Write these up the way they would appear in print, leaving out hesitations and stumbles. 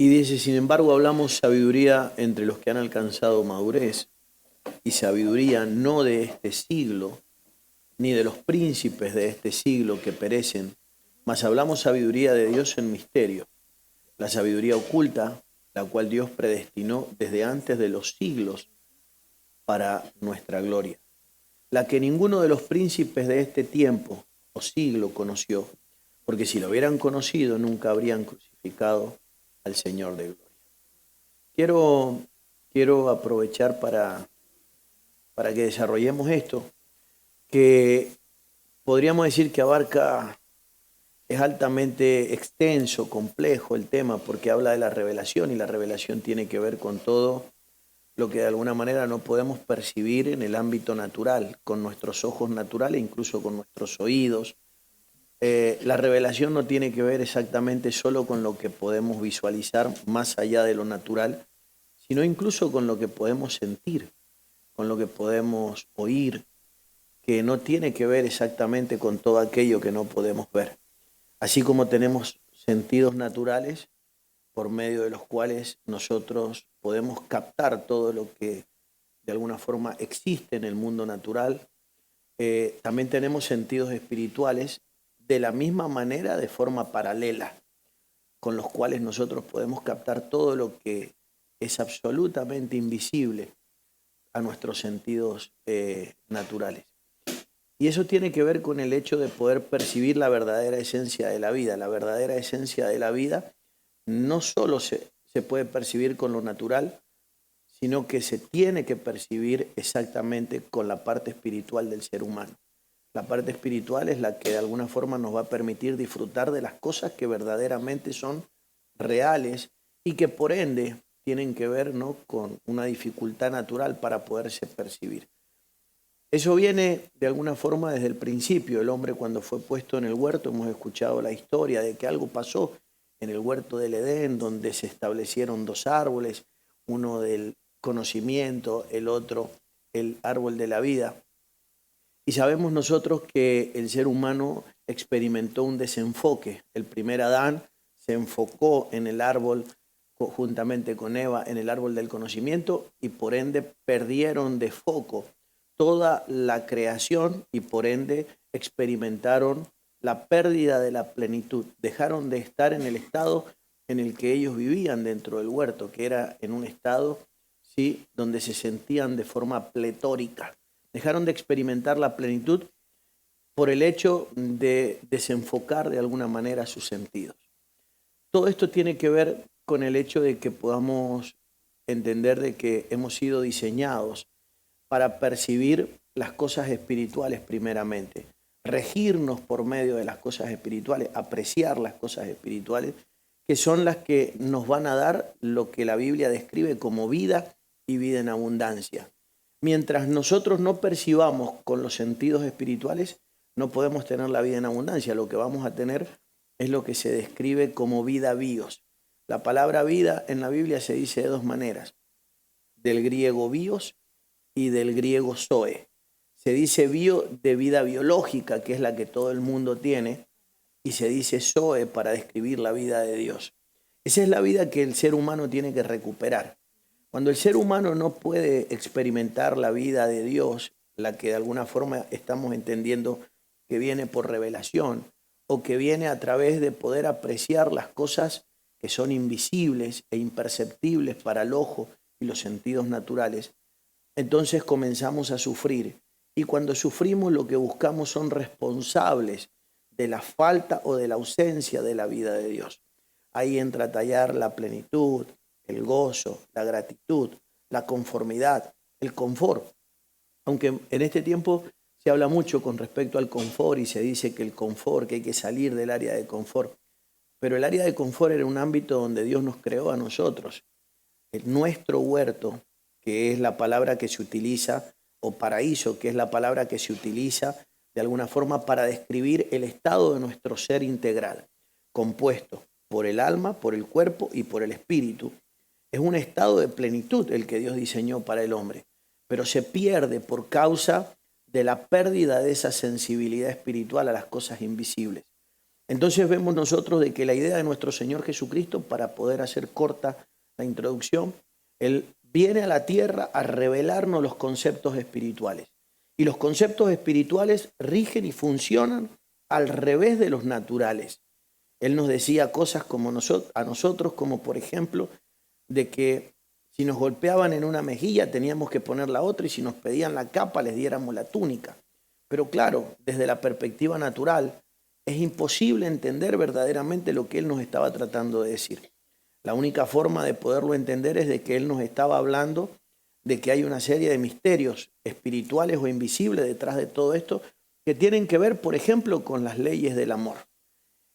Y dice, sin embargo, hablamos sabiduría entre los que han alcanzado madurez, y sabiduría no de este siglo, ni de los príncipes de este siglo que perecen, mas hablamos sabiduría de Dios en misterio, la sabiduría oculta, la cual Dios predestinó desde antes de los siglos para nuestra gloria, la que ninguno de los príncipes de este tiempo o siglo conoció, porque si lo hubieran conocido nunca habrían crucificado al Señor de gloria. Quiero aprovechar para que desarrollemos esto, que podríamos decir que abarca, es altamente extenso, complejo el tema, porque habla de la revelación, y la revelación tiene que ver con todo lo que de alguna manera no podemos percibir en el ámbito natural, con nuestros ojos naturales, incluso con nuestros oídos. La revelación no tiene que ver exactamente solo con lo que podemos visualizar más allá de lo natural, sino incluso con lo que podemos sentir, con lo que podemos oír, que no tiene que ver exactamente con todo aquello que no podemos ver. Así como tenemos sentidos naturales por medio de los cuales nosotros podemos captar todo lo que de alguna forma existe en el mundo natural, también tenemos sentidos espirituales de la misma manera, de forma paralela, con los cuales nosotros podemos captar todo lo que es absolutamente invisible a nuestros sentidos naturales. Y eso tiene que ver con el hecho de poder percibir la verdadera esencia de la vida. La verdadera esencia de la vida no solo se puede percibir con lo natural, sino que se tiene que percibir exactamente con la parte espiritual del ser humano. La parte espiritual es la que de alguna forma nos va a permitir disfrutar de las cosas que verdaderamente son reales y que por ende tienen que ver, ¿no?, con una dificultad natural para poderse percibir. Eso viene de alguna forma desde el principio. El hombre, cuando fue puesto en el huerto, hemos escuchado la historia de que algo pasó en el huerto del Edén, donde se establecieron dos árboles, uno del conocimiento, el otro el árbol de la vida. Y sabemos nosotros que el ser humano experimentó un desenfoque. El primer Adán se enfocó en el árbol juntamente con Eva, en el árbol del conocimiento, y por ende perdieron de foco toda la creación y por ende experimentaron la pérdida de la plenitud. Dejaron de estar en el estado en el que ellos vivían dentro del huerto, que era en un estado, ¿sí?, donde se sentían de forma pletórica. Dejaron de experimentar la plenitud por el hecho de desenfocar de alguna manera sus sentidos. Todo esto tiene que ver con el hecho de que podamos entender de que hemos sido diseñados para percibir las cosas espirituales primeramente, regirnos por medio de las cosas espirituales, apreciar las cosas espirituales, que son las que nos van a dar lo que la Biblia describe como vida y vida en abundancia. Mientras nosotros no percibamos con los sentidos espirituales, no podemos tener la vida en abundancia. Lo que vamos a tener es lo que se describe como vida bios. La palabra vida en la Biblia se dice de dos maneras, del griego bios y del griego zoe. Se dice bio de vida biológica, que es la que todo el mundo tiene, y se dice zoe para describir la vida de Dios. Esa es la vida que el ser humano tiene que recuperar. Cuando el ser humano no puede experimentar la vida de Dios, la que de alguna forma estamos entendiendo que viene por revelación o que viene a través de poder apreciar las cosas que son invisibles e imperceptibles para el ojo y los sentidos naturales, entonces comenzamos a sufrir. Y cuando sufrimos lo que buscamos son responsables de la falta o de la ausencia de la vida de Dios. Ahí entra a tallar la plenitud, el gozo, la gratitud, la conformidad, el confort. Aunque en este tiempo se habla mucho con respecto al confort y se dice que el confort, que hay que salir del área de confort. Pero el área de confort era un ámbito donde Dios nos creó a nosotros. Nuestro huerto, que es la palabra que se utiliza, o paraíso, que es la palabra que se utiliza de alguna forma para describir el estado de nuestro ser integral, compuesto por el alma, por el cuerpo y por el espíritu. Es un estado de plenitud el que Dios diseñó para el hombre, pero se pierde por causa de la pérdida de esa sensibilidad espiritual a las cosas invisibles. Entonces vemos nosotros de que la idea de nuestro Señor Jesucristo, para poder hacer corta la introducción, Él viene a la tierra a revelarnos los conceptos espirituales. Y los conceptos espirituales rigen y funcionan al revés de los naturales. Él nos decía cosas como a nosotros, como por ejemplo, de que si nos golpeaban en una mejilla teníamos que poner la otra y si nos pedían la capa les diéramos la túnica. Pero claro, desde la perspectiva natural, es imposible entender verdaderamente lo que él nos estaba tratando de decir. La única forma de poderlo entender es de que él nos estaba hablando de que hay una serie de misterios espirituales o invisibles detrás de todo esto que tienen que ver, por ejemplo, con las leyes del amor.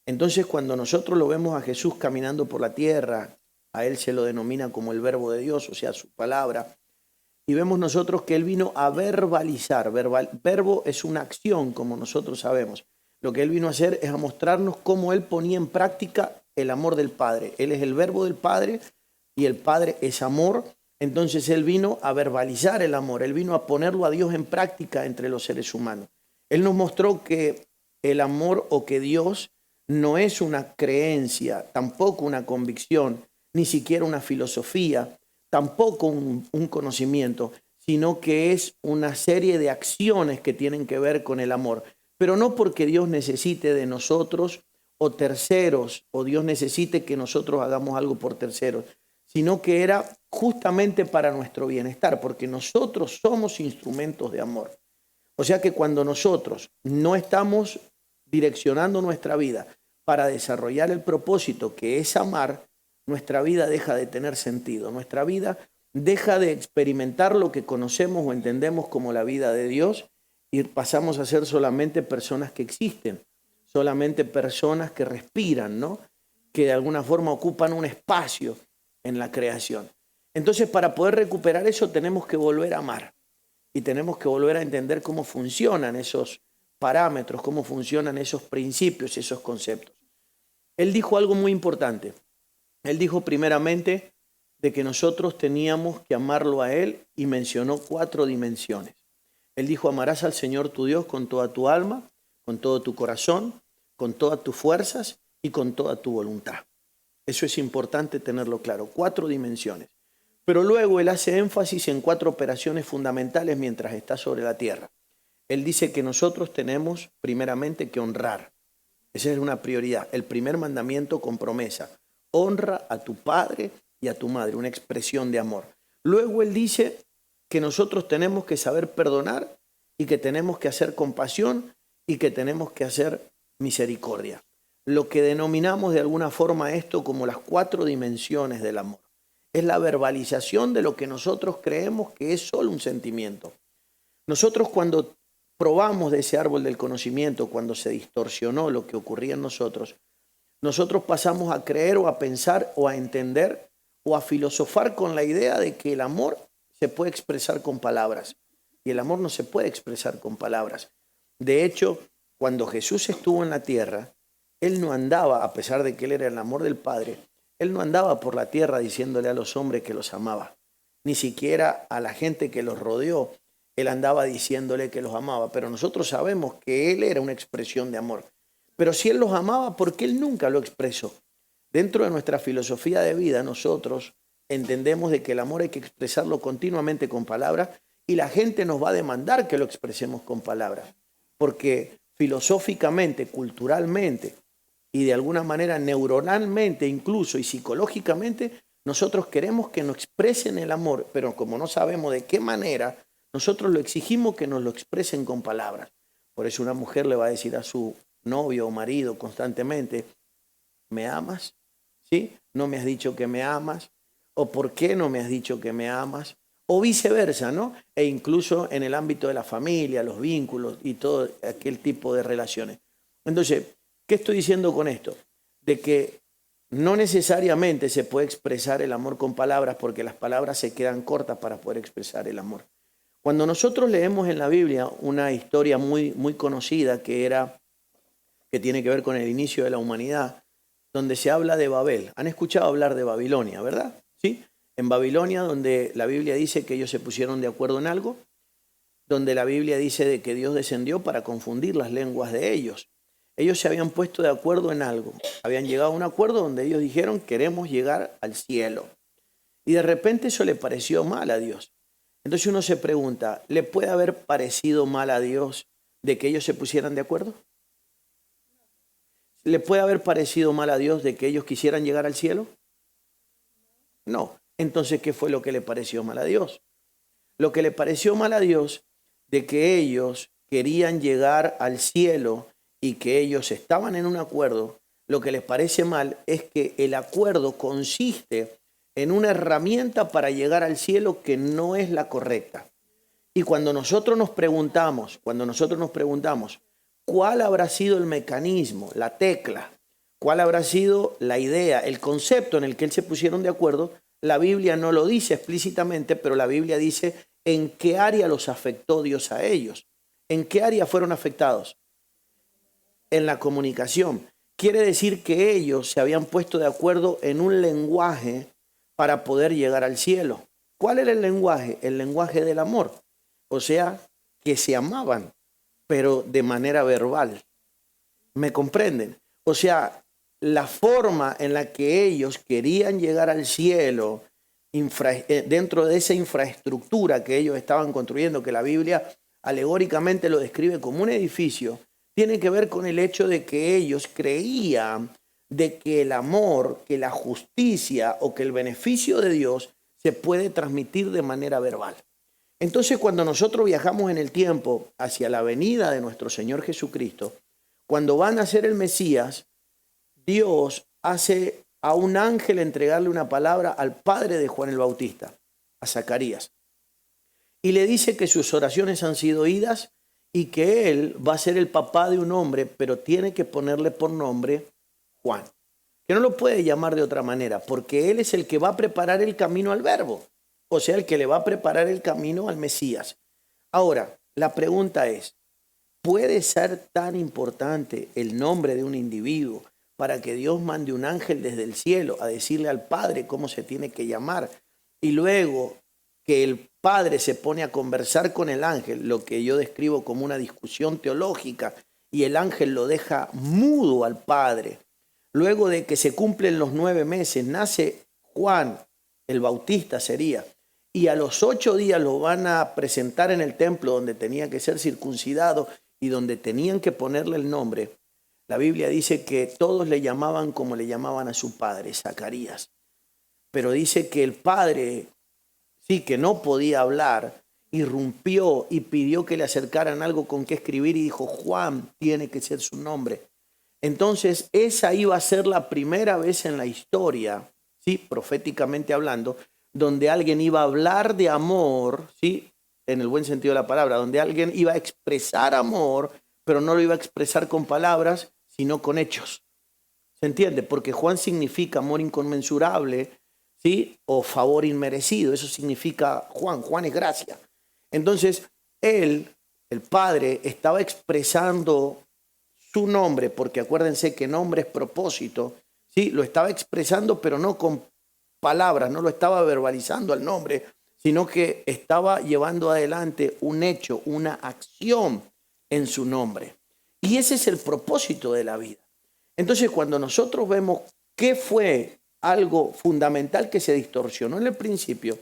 Entonces, cuando nosotros lo vemos a Jesús caminando por la tierra, a él se lo denomina como el verbo de Dios, o sea, su palabra, y vemos nosotros que él vino a verbalizar. Verbo es una acción, como nosotros sabemos. Lo que él vino a hacer es a mostrarnos cómo él ponía en práctica el amor del Padre. Él es el verbo del Padre y el Padre es amor. Entonces él vino a verbalizar el amor, él vino a ponerlo a Dios en práctica entre los seres humanos. Él nos mostró que el amor o que Dios no es una creencia, tampoco una convicción, ni siquiera una filosofía, tampoco un conocimiento, sino que es una serie de acciones que tienen que ver con el amor. Pero no porque Dios necesite de nosotros o terceros, o Dios necesite que nosotros hagamos algo por terceros, sino que era justamente para nuestro bienestar, porque nosotros somos instrumentos de amor. O sea que cuando nosotros no estamos direccionando nuestra vida para desarrollar el propósito que es amar, nuestra vida deja de tener sentido, nuestra vida deja de experimentar lo que conocemos o entendemos como la vida de Dios y pasamos a ser solamente personas que existen, solamente personas que respiran, ¿no? Que de alguna forma ocupan un espacio en la creación. Entonces, para poder recuperar eso tenemos que volver a amar y tenemos que volver a entender cómo funcionan esos parámetros, cómo funcionan esos principios, esos conceptos. Él dijo algo muy importante. Él dijo primeramente de que nosotros teníamos que amarlo a Él y mencionó 4 dimensiones. Él dijo: amarás al Señor tu Dios con toda tu alma, con todo tu corazón, con todas tus fuerzas y con toda tu voluntad. Eso es importante tenerlo claro, 4 dimensiones. Pero luego él hace énfasis en 4 operaciones fundamentales mientras está sobre la tierra. Él dice que nosotros tenemos primeramente que honrar. Esa es una prioridad. El primer mandamiento con promesa: honra a tu padre y a tu madre, una expresión de amor. Luego él dice que nosotros tenemos que saber perdonar y que tenemos que hacer compasión y que tenemos que hacer misericordia. Lo que denominamos de alguna forma esto como las 4 dimensiones del amor. Es la verbalización de lo que nosotros creemos que es solo un sentimiento. Nosotros cuando probamos de ese árbol del conocimiento, cuando se distorsionó lo que ocurría en nosotros pasamos a creer o a pensar o a entender o a filosofar con la idea de que el amor se puede expresar con palabras. Y el amor no se puede expresar con palabras. De hecho, cuando Jesús estuvo en la tierra, él no andaba, a pesar de que él era el amor del Padre, él no andaba por la tierra diciéndole a los hombres que los amaba. Ni siquiera a la gente que los rodeó, él andaba diciéndole que los amaba. Pero nosotros sabemos que él era una expresión de amor. Pero si él los amaba, ¿por qué él nunca lo expresó? Dentro de nuestra filosofía de vida, nosotros entendemos de que el amor hay que expresarlo continuamente con palabras y la gente nos va a demandar que lo expresemos con palabras. Porque filosóficamente, culturalmente y de alguna manera neuronalmente incluso y psicológicamente, nosotros queremos que nos expresen el amor, pero como no sabemos de qué manera, nosotros lo exigimos que nos lo expresen con palabras. Por eso una mujer le va a decir a su novio o marido constantemente: ¿me amas? ¿Sí? ¿No me has dicho que me amas? ¿O por qué no me has dicho que me amas? O viceversa, ¿no? E incluso en el ámbito de la familia, los vínculos y todo aquel tipo de relaciones. Entonces, ¿qué estoy diciendo con esto? De que no necesariamente se puede expresar el amor con palabras porque las palabras se quedan cortas para poder expresar el amor. Cuando nosotros leemos en la Biblia una historia muy, muy conocida que tiene que ver con el inicio de la humanidad, donde se habla de Babel. Han escuchado hablar de Babilonia, ¿verdad? ¿Sí? En Babilonia, donde la Biblia dice que ellos se pusieron de acuerdo en algo, donde la Biblia dice de que Dios descendió para confundir las lenguas de ellos. Ellos se habían puesto de acuerdo en algo. Habían llegado a un acuerdo donde ellos dijeron, queremos llegar al cielo. Y de repente eso le pareció mal a Dios. Entonces uno se pregunta, ¿le puede haber parecido mal a Dios de que ellos se pusieran de acuerdo? ¿Le puede haber parecido mal a Dios de que ellos quisieran llegar al cielo? No. Entonces, ¿qué fue lo que le pareció mal a Dios? Lo que le pareció mal a Dios de que ellos querían llegar al cielo y que ellos estaban en un acuerdo, lo que les parece mal es que el acuerdo consiste en una herramienta para llegar al cielo que no es la correcta. Y cuando nosotros nos preguntamos, ¿cuál habrá sido el mecanismo, la tecla? ¿Cuál habrá sido la idea, el concepto en el que él se pusieron de acuerdo? La Biblia no lo dice explícitamente, pero la Biblia dice en qué área los afectó Dios a ellos. ¿En qué área fueron afectados? En la comunicación. Quiere decir que ellos se habían puesto de acuerdo en un lenguaje para poder llegar al cielo. ¿Cuál era el lenguaje? El lenguaje del amor. O sea, que se amaban, pero de manera verbal. ¿Me comprenden? O sea, la forma en la que ellos querían llegar al cielo, dentro de esa infraestructura que ellos estaban construyendo, que la Biblia alegóricamente lo describe como un edificio, tiene que ver con el hecho de que ellos creían de que el amor, que la justicia o que el beneficio de Dios se puede transmitir de manera verbal. Entonces, cuando nosotros viajamos en el tiempo hacia la venida de nuestro Señor Jesucristo, cuando van a ser el Mesías, Dios hace a un ángel entregarle una palabra al padre de Juan el Bautista, a Zacarías, y le dice que sus oraciones han sido oídas y que él va a ser el papá de un hombre, pero tiene que ponerle por nombre Juan, que no lo puede llamar de otra manera, porque él es el que va a preparar el camino al Verbo, o sea, el que le va a preparar el camino al Mesías. Ahora, la pregunta es, ¿puede ser tan importante el nombre de un individuo para que Dios mande un ángel desde el cielo a decirle al Padre cómo se tiene que llamar? Y luego que el Padre se pone a conversar con el ángel, lo que yo describo como una discusión teológica, y el ángel lo deja mudo al Padre. Luego de que se cumplen los 9 meses, nace Juan, el Bautista sería, y a los 8 días lo van a presentar en el templo donde tenía que ser circuncidado y donde tenían que ponerle el nombre. La Biblia dice que todos le llamaban como le llamaban a su padre, Zacarías. Pero dice que el padre, sí, que no podía hablar, irrumpió y pidió que le acercaran algo con que escribir y dijo, Juan tiene que ser su nombre. Entonces, esa iba a ser la primera vez en la historia, sí, proféticamente hablando, donde alguien iba a hablar de amor, sí, en el buen sentido de la palabra, donde alguien iba a expresar amor, pero no lo iba a expresar con palabras, sino con hechos. ¿Se entiende? Porque Juan significa amor inconmensurable, ¿sí? O favor inmerecido. Eso significa Juan. Juan es gracia. Entonces, él, el Padre, estaba expresando su nombre, porque acuérdense que nombre es propósito, ¿sí? Lo estaba expresando, pero no con palabras, no lo estaba verbalizando al nombre, sino que estaba llevando adelante un hecho, una acción en su nombre. Y ese es el propósito de la vida. Entonces, cuando nosotros vemos qué fue algo fundamental que se distorsionó en el principio,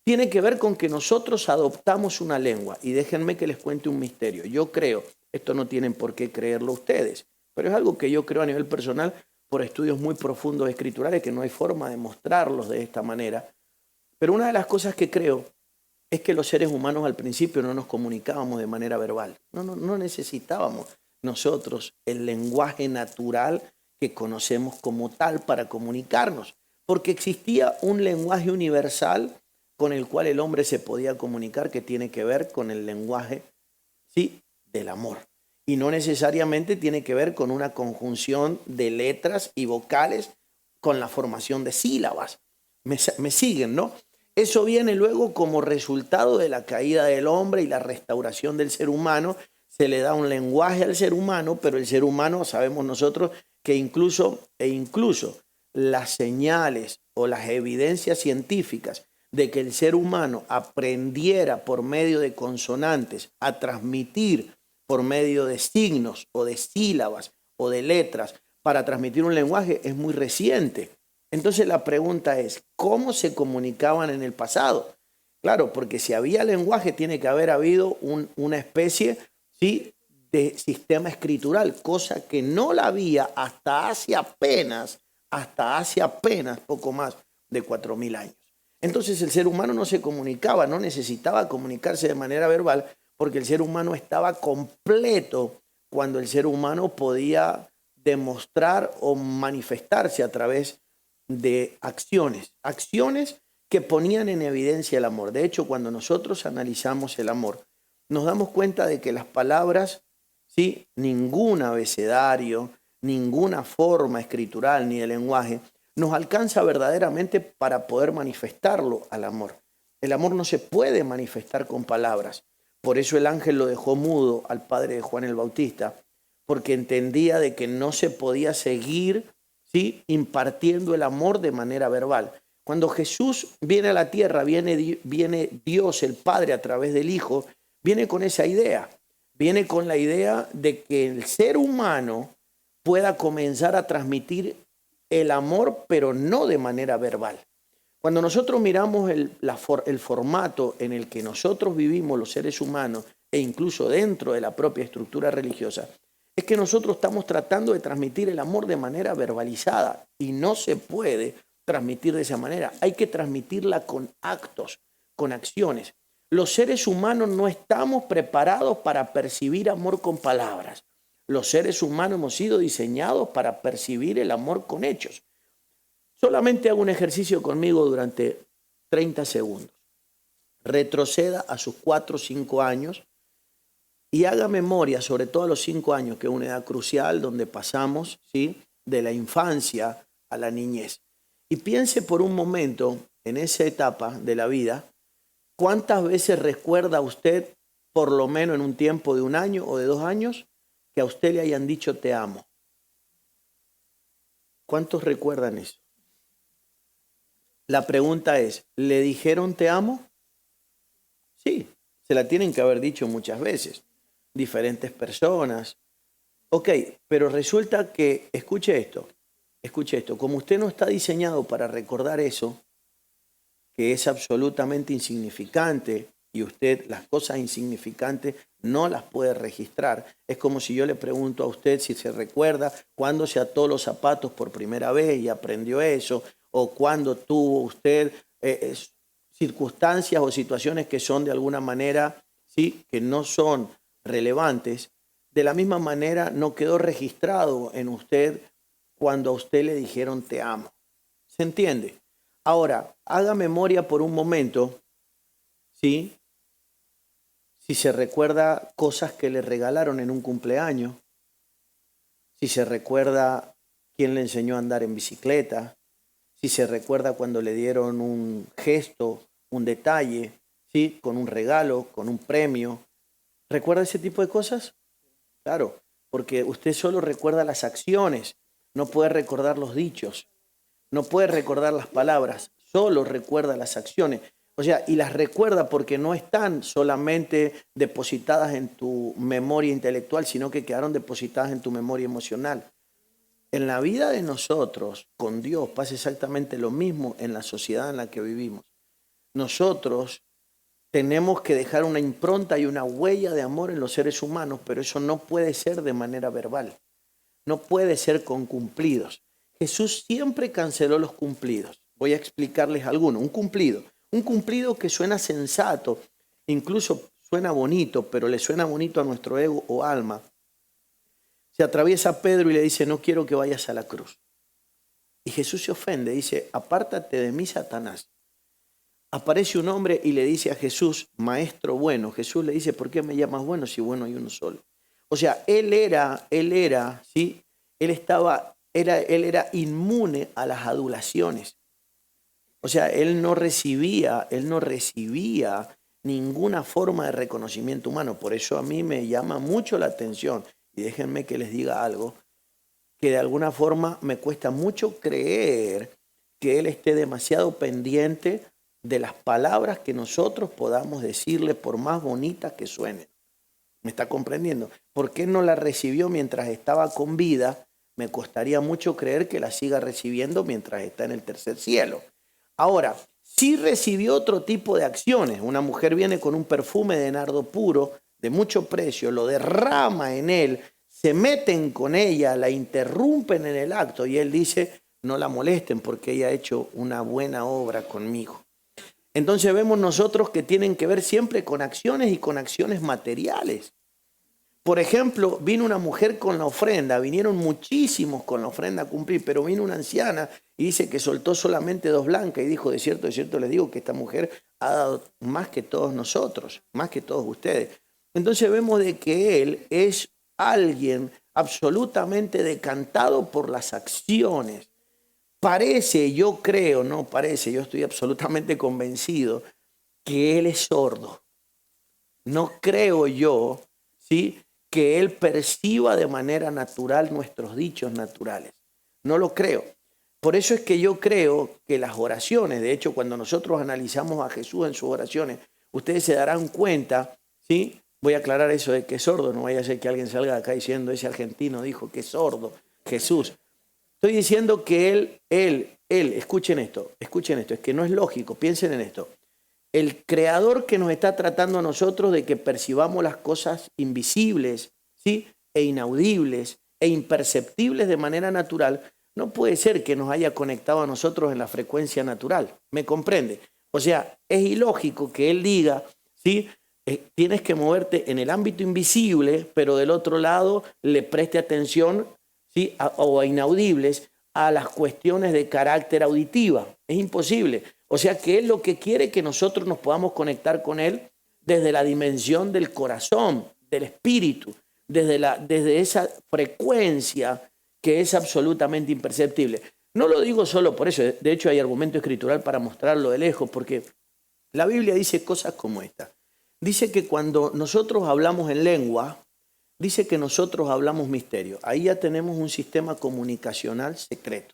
tiene que ver con que nosotros adoptamos una lengua. Y déjenme que les cuente un misterio. Yo creo, esto no tienen por qué creerlo ustedes, pero es algo que yo creo a nivel personal por estudios muy profundos escriturales que no hay forma de mostrarlos de esta manera. Pero una de las cosas que creo es que los seres humanos al principio no nos comunicábamos de manera verbal. No necesitábamos nosotros el lenguaje natural que conocemos como tal para comunicarnos, porque existía un lenguaje universal con el cual el hombre se podía comunicar que tiene que ver con el lenguaje, sí, del amor. Y no necesariamente tiene que ver con una conjunción de letras y vocales con la formación de sílabas. Me siguen, ¿no? Eso viene luego como resultado de la caída del hombre y la restauración del ser humano. Se le da un lenguaje al ser humano, pero el ser humano, sabemos nosotros que incluso las señales o las evidencias científicas de que el ser humano aprendiera por medio de consonantes a transmitir por medio de signos o de sílabas o de letras para transmitir un lenguaje es muy reciente. Entonces la pregunta es, ¿cómo se comunicaban en el pasado? Claro, porque si había lenguaje tiene que haber habido una especie, ¿sí?, de sistema escritural, cosa que no la había hasta hace apenas poco más de 4000 años. Entonces el ser humano no se comunicaba, no necesitaba comunicarse de manera verbal, porque el ser humano estaba completo cuando el ser humano podía demostrar o manifestarse a través de acciones que ponían en evidencia el amor. De hecho, cuando nosotros analizamos el amor, nos damos cuenta de que las palabras, ¿sí?, ningún abecedario, ninguna forma escritural ni de lenguaje nos alcanza verdaderamente para poder manifestarlo al amor. El amor no se puede manifestar con palabras. Por eso el ángel lo dejó mudo al padre de Juan el Bautista, porque entendía de que no se podía seguir, ¿sí?, impartiendo el amor de manera verbal. Cuando Jesús viene a la tierra, viene Dios, el Padre, a través del Hijo, viene con esa idea. Viene con la idea de que el ser humano pueda comenzar a transmitir el amor, pero no de manera verbal. Cuando nosotros miramos el formato en el que nosotros vivimos los seres humanos, e incluso dentro de la propia estructura religiosa, es que nosotros estamos tratando de transmitir el amor de manera verbalizada y no se puede transmitir de esa manera. Hay que transmitirla con actos, con acciones. Los seres humanos no estamos preparados para percibir amor con palabras. Los seres humanos hemos sido diseñados para percibir el amor con hechos. Solamente haga un ejercicio conmigo durante 30 segundos. Retroceda a sus 4 o 5 años y haga memoria, sobre todo a los 5 años, que es una edad crucial donde pasamos, ¿sí?, de la infancia a la niñez. Y piense por un momento en esa etapa de la vida, ¿cuántas veces recuerda usted, por lo menos en un tiempo de 1 año o de 2 años, que a usted le hayan dicho te amo? ¿Cuántos recuerdan eso? La pregunta es, ¿le dijeron te amo? Sí, se la tienen que haber dicho muchas veces, diferentes personas. Ok, pero resulta que, escuche esto, como usted no está diseñado para recordar eso, que es absolutamente insignificante, y usted las cosas insignificantes no las puede registrar. Es como si yo le pregunto a usted si se recuerda cuándo se ató los zapatos por primera vez y aprendió eso, o cuándo tuvo usted circunstancias o situaciones que son de alguna manera, ¿sí?, que no son relevantes. De la misma manera no quedó registrado en usted cuando a usted le dijeron te amo. ¿Se entiende? Ahora, haga memoria por un momento, ¿sí?, si se recuerda cosas que le regalaron en un cumpleaños, si se recuerda quién le enseñó a andar en bicicleta, si se recuerda cuando le dieron un gesto, un detalle, ¿sí?, con un regalo, con un premio. ¿Recuerda ese tipo de cosas? Claro, porque usted solo recuerda las acciones, no puede recordar los dichos, no puede recordar las palabras, solo recuerda las acciones. O sea, y las recuerda porque no están solamente depositadas en tu memoria intelectual, sino que quedaron depositadas en tu memoria emocional. En la vida de nosotros, con Dios, pasa exactamente lo mismo en la sociedad en la que vivimos. Nosotros tenemos que dejar una impronta y una huella de amor en los seres humanos, pero eso no puede ser de manera verbal, no puede ser con cumplidos. Jesús siempre canceló los cumplidos. Voy a explicarles alguno. Un cumplido que suena sensato, incluso suena bonito, pero le suena bonito a nuestro ego o alma. Se atraviesa Pedro y le dice, no quiero que vayas a la cruz. Y Jesús se ofende, dice, apártate de mí, Satanás. Aparece un hombre y le dice a Jesús, maestro bueno. Jesús le dice, ¿por qué me llamas bueno si bueno hay uno solo? O sea, él era, ¿sí? Él era inmune a las adulaciones. O sea, él no recibía ninguna forma de reconocimiento humano. Por eso a mí me llama mucho la atención, y déjenme que les diga algo, que de alguna forma me cuesta mucho creer que él esté demasiado pendiente de las palabras que nosotros podamos decirle, por más bonitas que suenen. ¿Me está comprendiendo? ¿Por qué no la recibió mientras estaba con vida? Me costaría mucho creer que la siga recibiendo mientras está en el tercer cielo. Ahora, sí recibió otro tipo de acciones. Una mujer viene con un perfume de nardo puro de mucho precio, lo derrama en él, se meten con ella, la interrumpen en el acto y él dice, no la molesten porque ella ha hecho una buena obra conmigo. Entonces vemos nosotros que tienen que ver siempre con acciones y con acciones materiales. Por ejemplo, vino una mujer con la ofrenda, vinieron muchísimos con la ofrenda a cumplir, pero vino una anciana y dice que soltó solamente 2 blancas y dijo, de cierto les digo que esta mujer ha dado más que todos nosotros, más que todos ustedes. Entonces vemos de que él es alguien absolutamente decantado por las acciones. Parece, yo creo, no parece, yo estoy absolutamente convencido que él es sordo. No creo yo, ¿sí?, que él perciba de manera natural nuestros dichos naturales. No lo creo. Por eso es que yo creo que las oraciones, de hecho, cuando nosotros analizamos a Jesús en sus oraciones, ustedes se darán cuenta, ¿sí? Voy a aclarar eso de que es sordo, no vaya a ser que alguien salga de acá diciendo, ese argentino dijo que es sordo, Jesús. Estoy diciendo que él, escuchen esto, es que no es lógico, piensen en esto. El creador que nos está tratando a nosotros de que percibamos las cosas invisibles, ¿sí?, e inaudibles e imperceptibles de manera natural, no puede ser que nos haya conectado a nosotros en la frecuencia natural. ¿Me comprende? O sea, es ilógico que él diga, ¿sí?, tienes que moverte en el ámbito invisible, pero del otro lado le preste atención, ¿sí?, o a inaudibles a las cuestiones de carácter auditiva. Es imposible. O sea que él lo que quiere es que nosotros nos podamos conectar con él desde la dimensión del corazón, del espíritu, desde esa frecuencia que es absolutamente imperceptible. No lo digo solo por eso, de hecho hay argumento escritural para mostrarlo de lejos, porque la Biblia dice cosas como esta. Dice que cuando nosotros hablamos en lengua, dice que nosotros hablamos misterio. Ahí ya tenemos un sistema comunicacional secreto,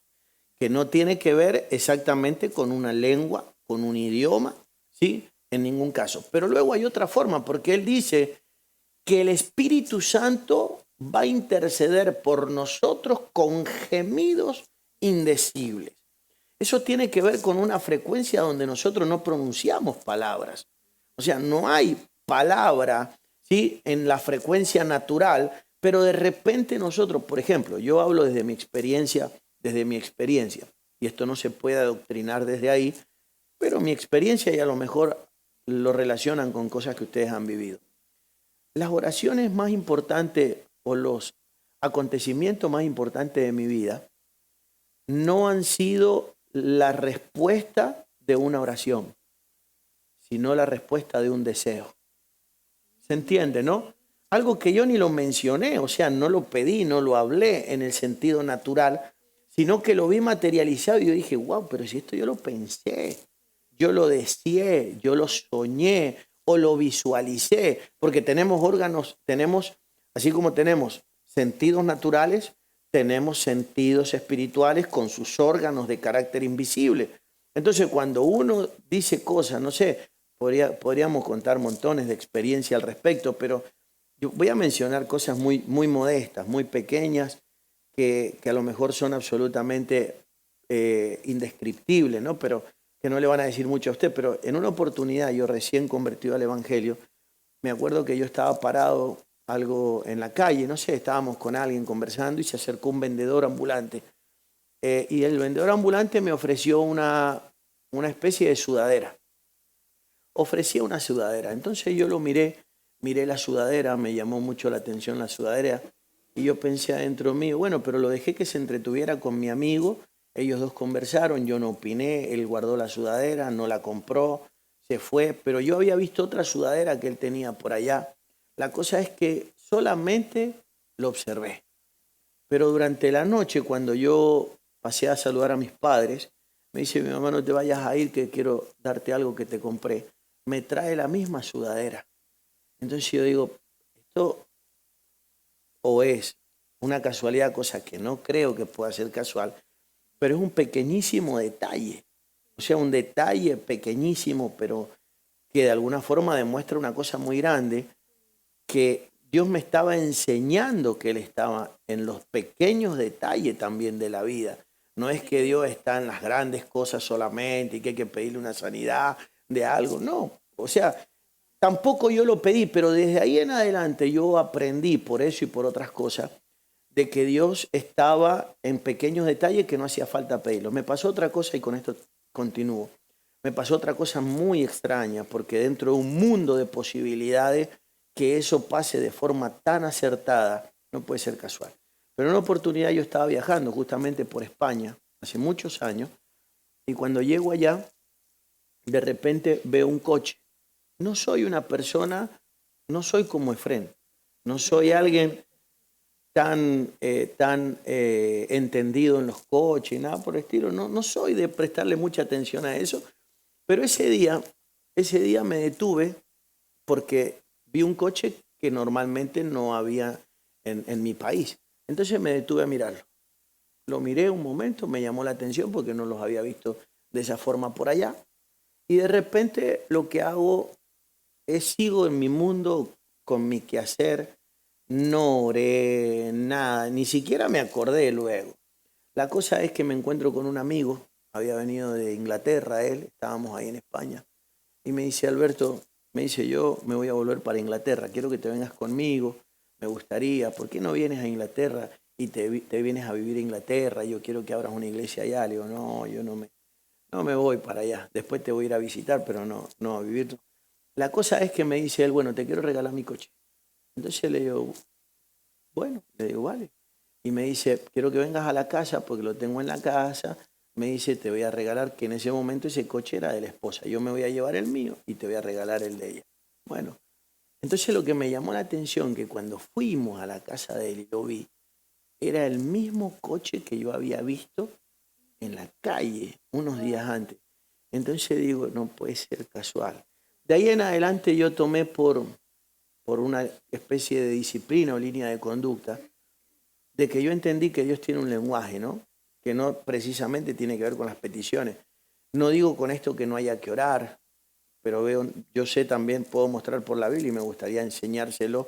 que no tiene que ver exactamente con una lengua, con un idioma, ¿sí?, en ningún caso. Pero luego hay otra forma, porque él dice que el Espíritu Santo va a interceder por nosotros con gemidos indecibles. Eso tiene que ver con una frecuencia donde nosotros no pronunciamos palabras. O sea, no hay palabra, ¿sí?, en la frecuencia natural, pero de repente nosotros, por ejemplo, yo hablo desde mi experiencia, y esto no se puede adoctrinar desde ahí, pero mi experiencia y a lo mejor lo relacionan con cosas que ustedes han vivido. Las oraciones más importantes o los acontecimientos más importantes de mi vida no han sido la respuesta de una oración, sino la respuesta de un deseo. ¿Se entiende, no? Algo que yo ni lo mencioné, o sea, no lo pedí, no lo hablé en el sentido natural, sino que lo vi materializado y yo dije, wow, pero si esto yo lo pensé, yo lo deseé, yo lo soñé o lo visualicé, porque tenemos órganos, así como tenemos sentidos naturales, tenemos sentidos espirituales con sus órganos de carácter invisible. Entonces, cuando uno dice cosas, no sé, podríamos contar montones de experiencia al respecto, pero yo voy a mencionar cosas muy, muy modestas, muy pequeñas, que a lo mejor son absolutamente indescriptibles, ¿no? Pero que no le van a decir mucho a usted. Pero en una oportunidad, yo recién convertido al Evangelio, me acuerdo que yo estaba parado algo en la calle, no sé, estábamos con alguien conversando y se acercó un vendedor ambulante. Y el vendedor ambulante me ofreció una especie de sudadera. Ofrecía una sudadera. Entonces yo lo miré la sudadera, me llamó mucho la atención la sudadera. Y yo pensé adentro mío, bueno, pero lo dejé que se entretuviera con mi amigo. Ellos dos conversaron, yo no opiné, él guardó la sudadera, no la compró, se fue. Pero yo había visto otra sudadera que él tenía por allá. La cosa es que solamente lo observé. Pero durante la noche, cuando yo pasé a saludar a mis padres, me dice mi mamá, no te vayas a ir, que quiero darte algo que te compré. Me trae la misma sudadera. Entonces yo digo, esto o es una casualidad, cosa que no creo que pueda ser casual, pero es un pequeñísimo detalle. O sea, un detalle pequeñísimo, pero que de alguna forma demuestra una cosa muy grande, que Dios me estaba enseñando que Él estaba en los pequeños detalles también de la vida. No es que Dios está en las grandes cosas solamente y que hay que pedirle una sanidad de algo. No, o sea, tampoco yo lo pedí, pero desde ahí en adelante yo aprendí por eso y por otras cosas de que Dios estaba en pequeños detalles que no hacía falta pedirlo. Me pasó otra cosa y con esto continúo. Me pasó otra cosa muy extraña porque dentro de un mundo de posibilidades que eso pase de forma tan acertada no puede ser casual. Pero en una oportunidad yo estaba viajando justamente por España hace muchos años y cuando llego allá de repente veo un coche. No soy una persona, no soy como Efrén, no soy alguien tan entendido en los coches y nada por el estilo. No, no soy de prestarle mucha atención a eso, pero ese día me detuve porque vi un coche que normalmente no había en mi país. Entonces me detuve a mirarlo. Lo miré un momento, me llamó la atención porque no los había visto de esa forma por allá. Y de repente lo que hago es sigo en mi mundo con mi quehacer, no oré, nada, ni siquiera me acordé luego. La cosa es que me encuentro con un amigo, había venido de Inglaterra él, estábamos ahí en España, y me dice, Alberto, me dice, yo me voy a volver para Inglaterra, quiero que te vengas conmigo, me gustaría, ¿por qué no vienes a Inglaterra y te vienes a vivir a Inglaterra? Yo quiero que abras una iglesia allá. Le digo, no, yo no me voy para allá, después te voy a ir a visitar, pero no a vivir. La cosa es que me dice él, bueno, te quiero regalar mi coche. Entonces le digo, bueno, le digo, vale. Y me dice, quiero que vengas a la casa porque lo tengo en la casa. Me dice, te voy a regalar, que en ese momento ese coche era de la esposa. Yo me voy a llevar el mío y te voy a regalar el de ella. Bueno, entonces lo que me llamó la atención, que cuando fuimos a la casa de él y lo vi, era el mismo coche que yo había visto en la calle unos días antes. Entonces digo, no puede ser casual. De ahí en adelante yo tomé por una especie de disciplina o línea de conducta, de que yo entendí que Dios tiene un lenguaje, ¿no? Que no precisamente tiene que ver con las peticiones. No digo con esto que no haya que orar, pero yo sé también, puedo mostrar por la Biblia y me gustaría enseñárselo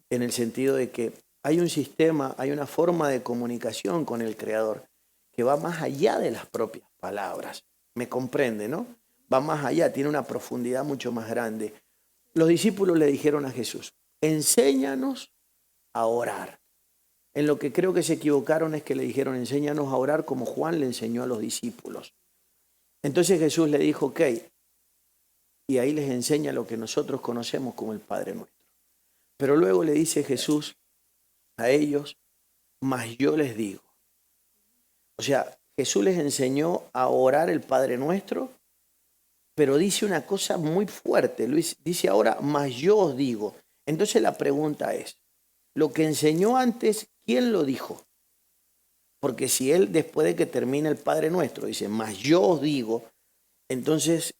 en el sentido de que hay un sistema, hay una forma de comunicación con el Creador que va más allá de las propias palabras. Me comprende, ¿no? Va más allá, tiene una profundidad mucho más grande. Los discípulos le dijeron a Jesús, enséñanos a orar. En lo que creo que se equivocaron es que le dijeron, enséñanos a orar como Juan le enseñó a los discípulos. Entonces Jesús le dijo, ok, y ahí les enseña lo que nosotros conocemos como el Padre Nuestro. Pero luego le dice Jesús a ellos, mas yo les digo. O sea, Jesús les enseñó a orar el Padre Nuestro, pero dice una cosa muy fuerte. Luis dice ahora, mas yo os digo. Entonces la pregunta es, lo que enseñó antes, ¿quién lo dijo? Porque si él después de que termine el Padre Nuestro dice, mas yo os digo, entonces,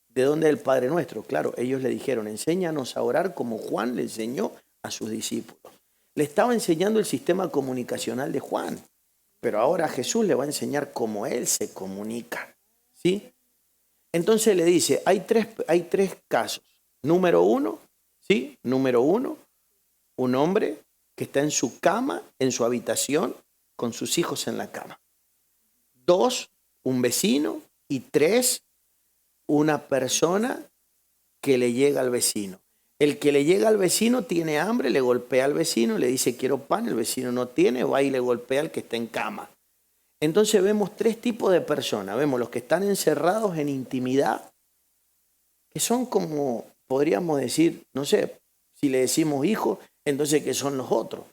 ¿de dónde es el Padre Nuestro? Claro, ellos le dijeron, enséñanos a orar como Juan le enseñó a sus discípulos. Le estaba enseñando el sistema comunicacional de Juan, pero ahora Jesús le va a enseñar cómo él se comunica, ¿sí? Entonces le dice, hay tres casos. Número uno, ¿sí? Número uno, un hombre que está en su cama, en su habitación, con sus hijos en la cama. 2, un vecino. Y 3, una persona que le llega al vecino. El que le llega al vecino tiene hambre, le golpea al vecino, le dice quiero pan, el vecino no tiene, va y le golpea al que está en cama. Entonces vemos 3 tipos de personas. Vemos los que están encerrados en intimidad, que son como, podríamos decir, no sé, si le decimos hijos, entonces que son los otros.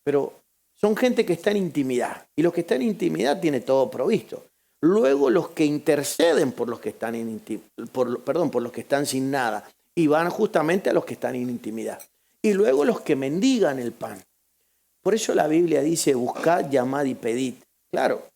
Pero son gente que está en intimidad. Y los que están en intimidad tiene todo provisto. Luego los que interceden por los que están por los que están sin nada. Y van justamente a los que están en intimidad. Y luego los que mendigan el pan. Por eso la Biblia dice, buscad, llamad y pedid. Claro,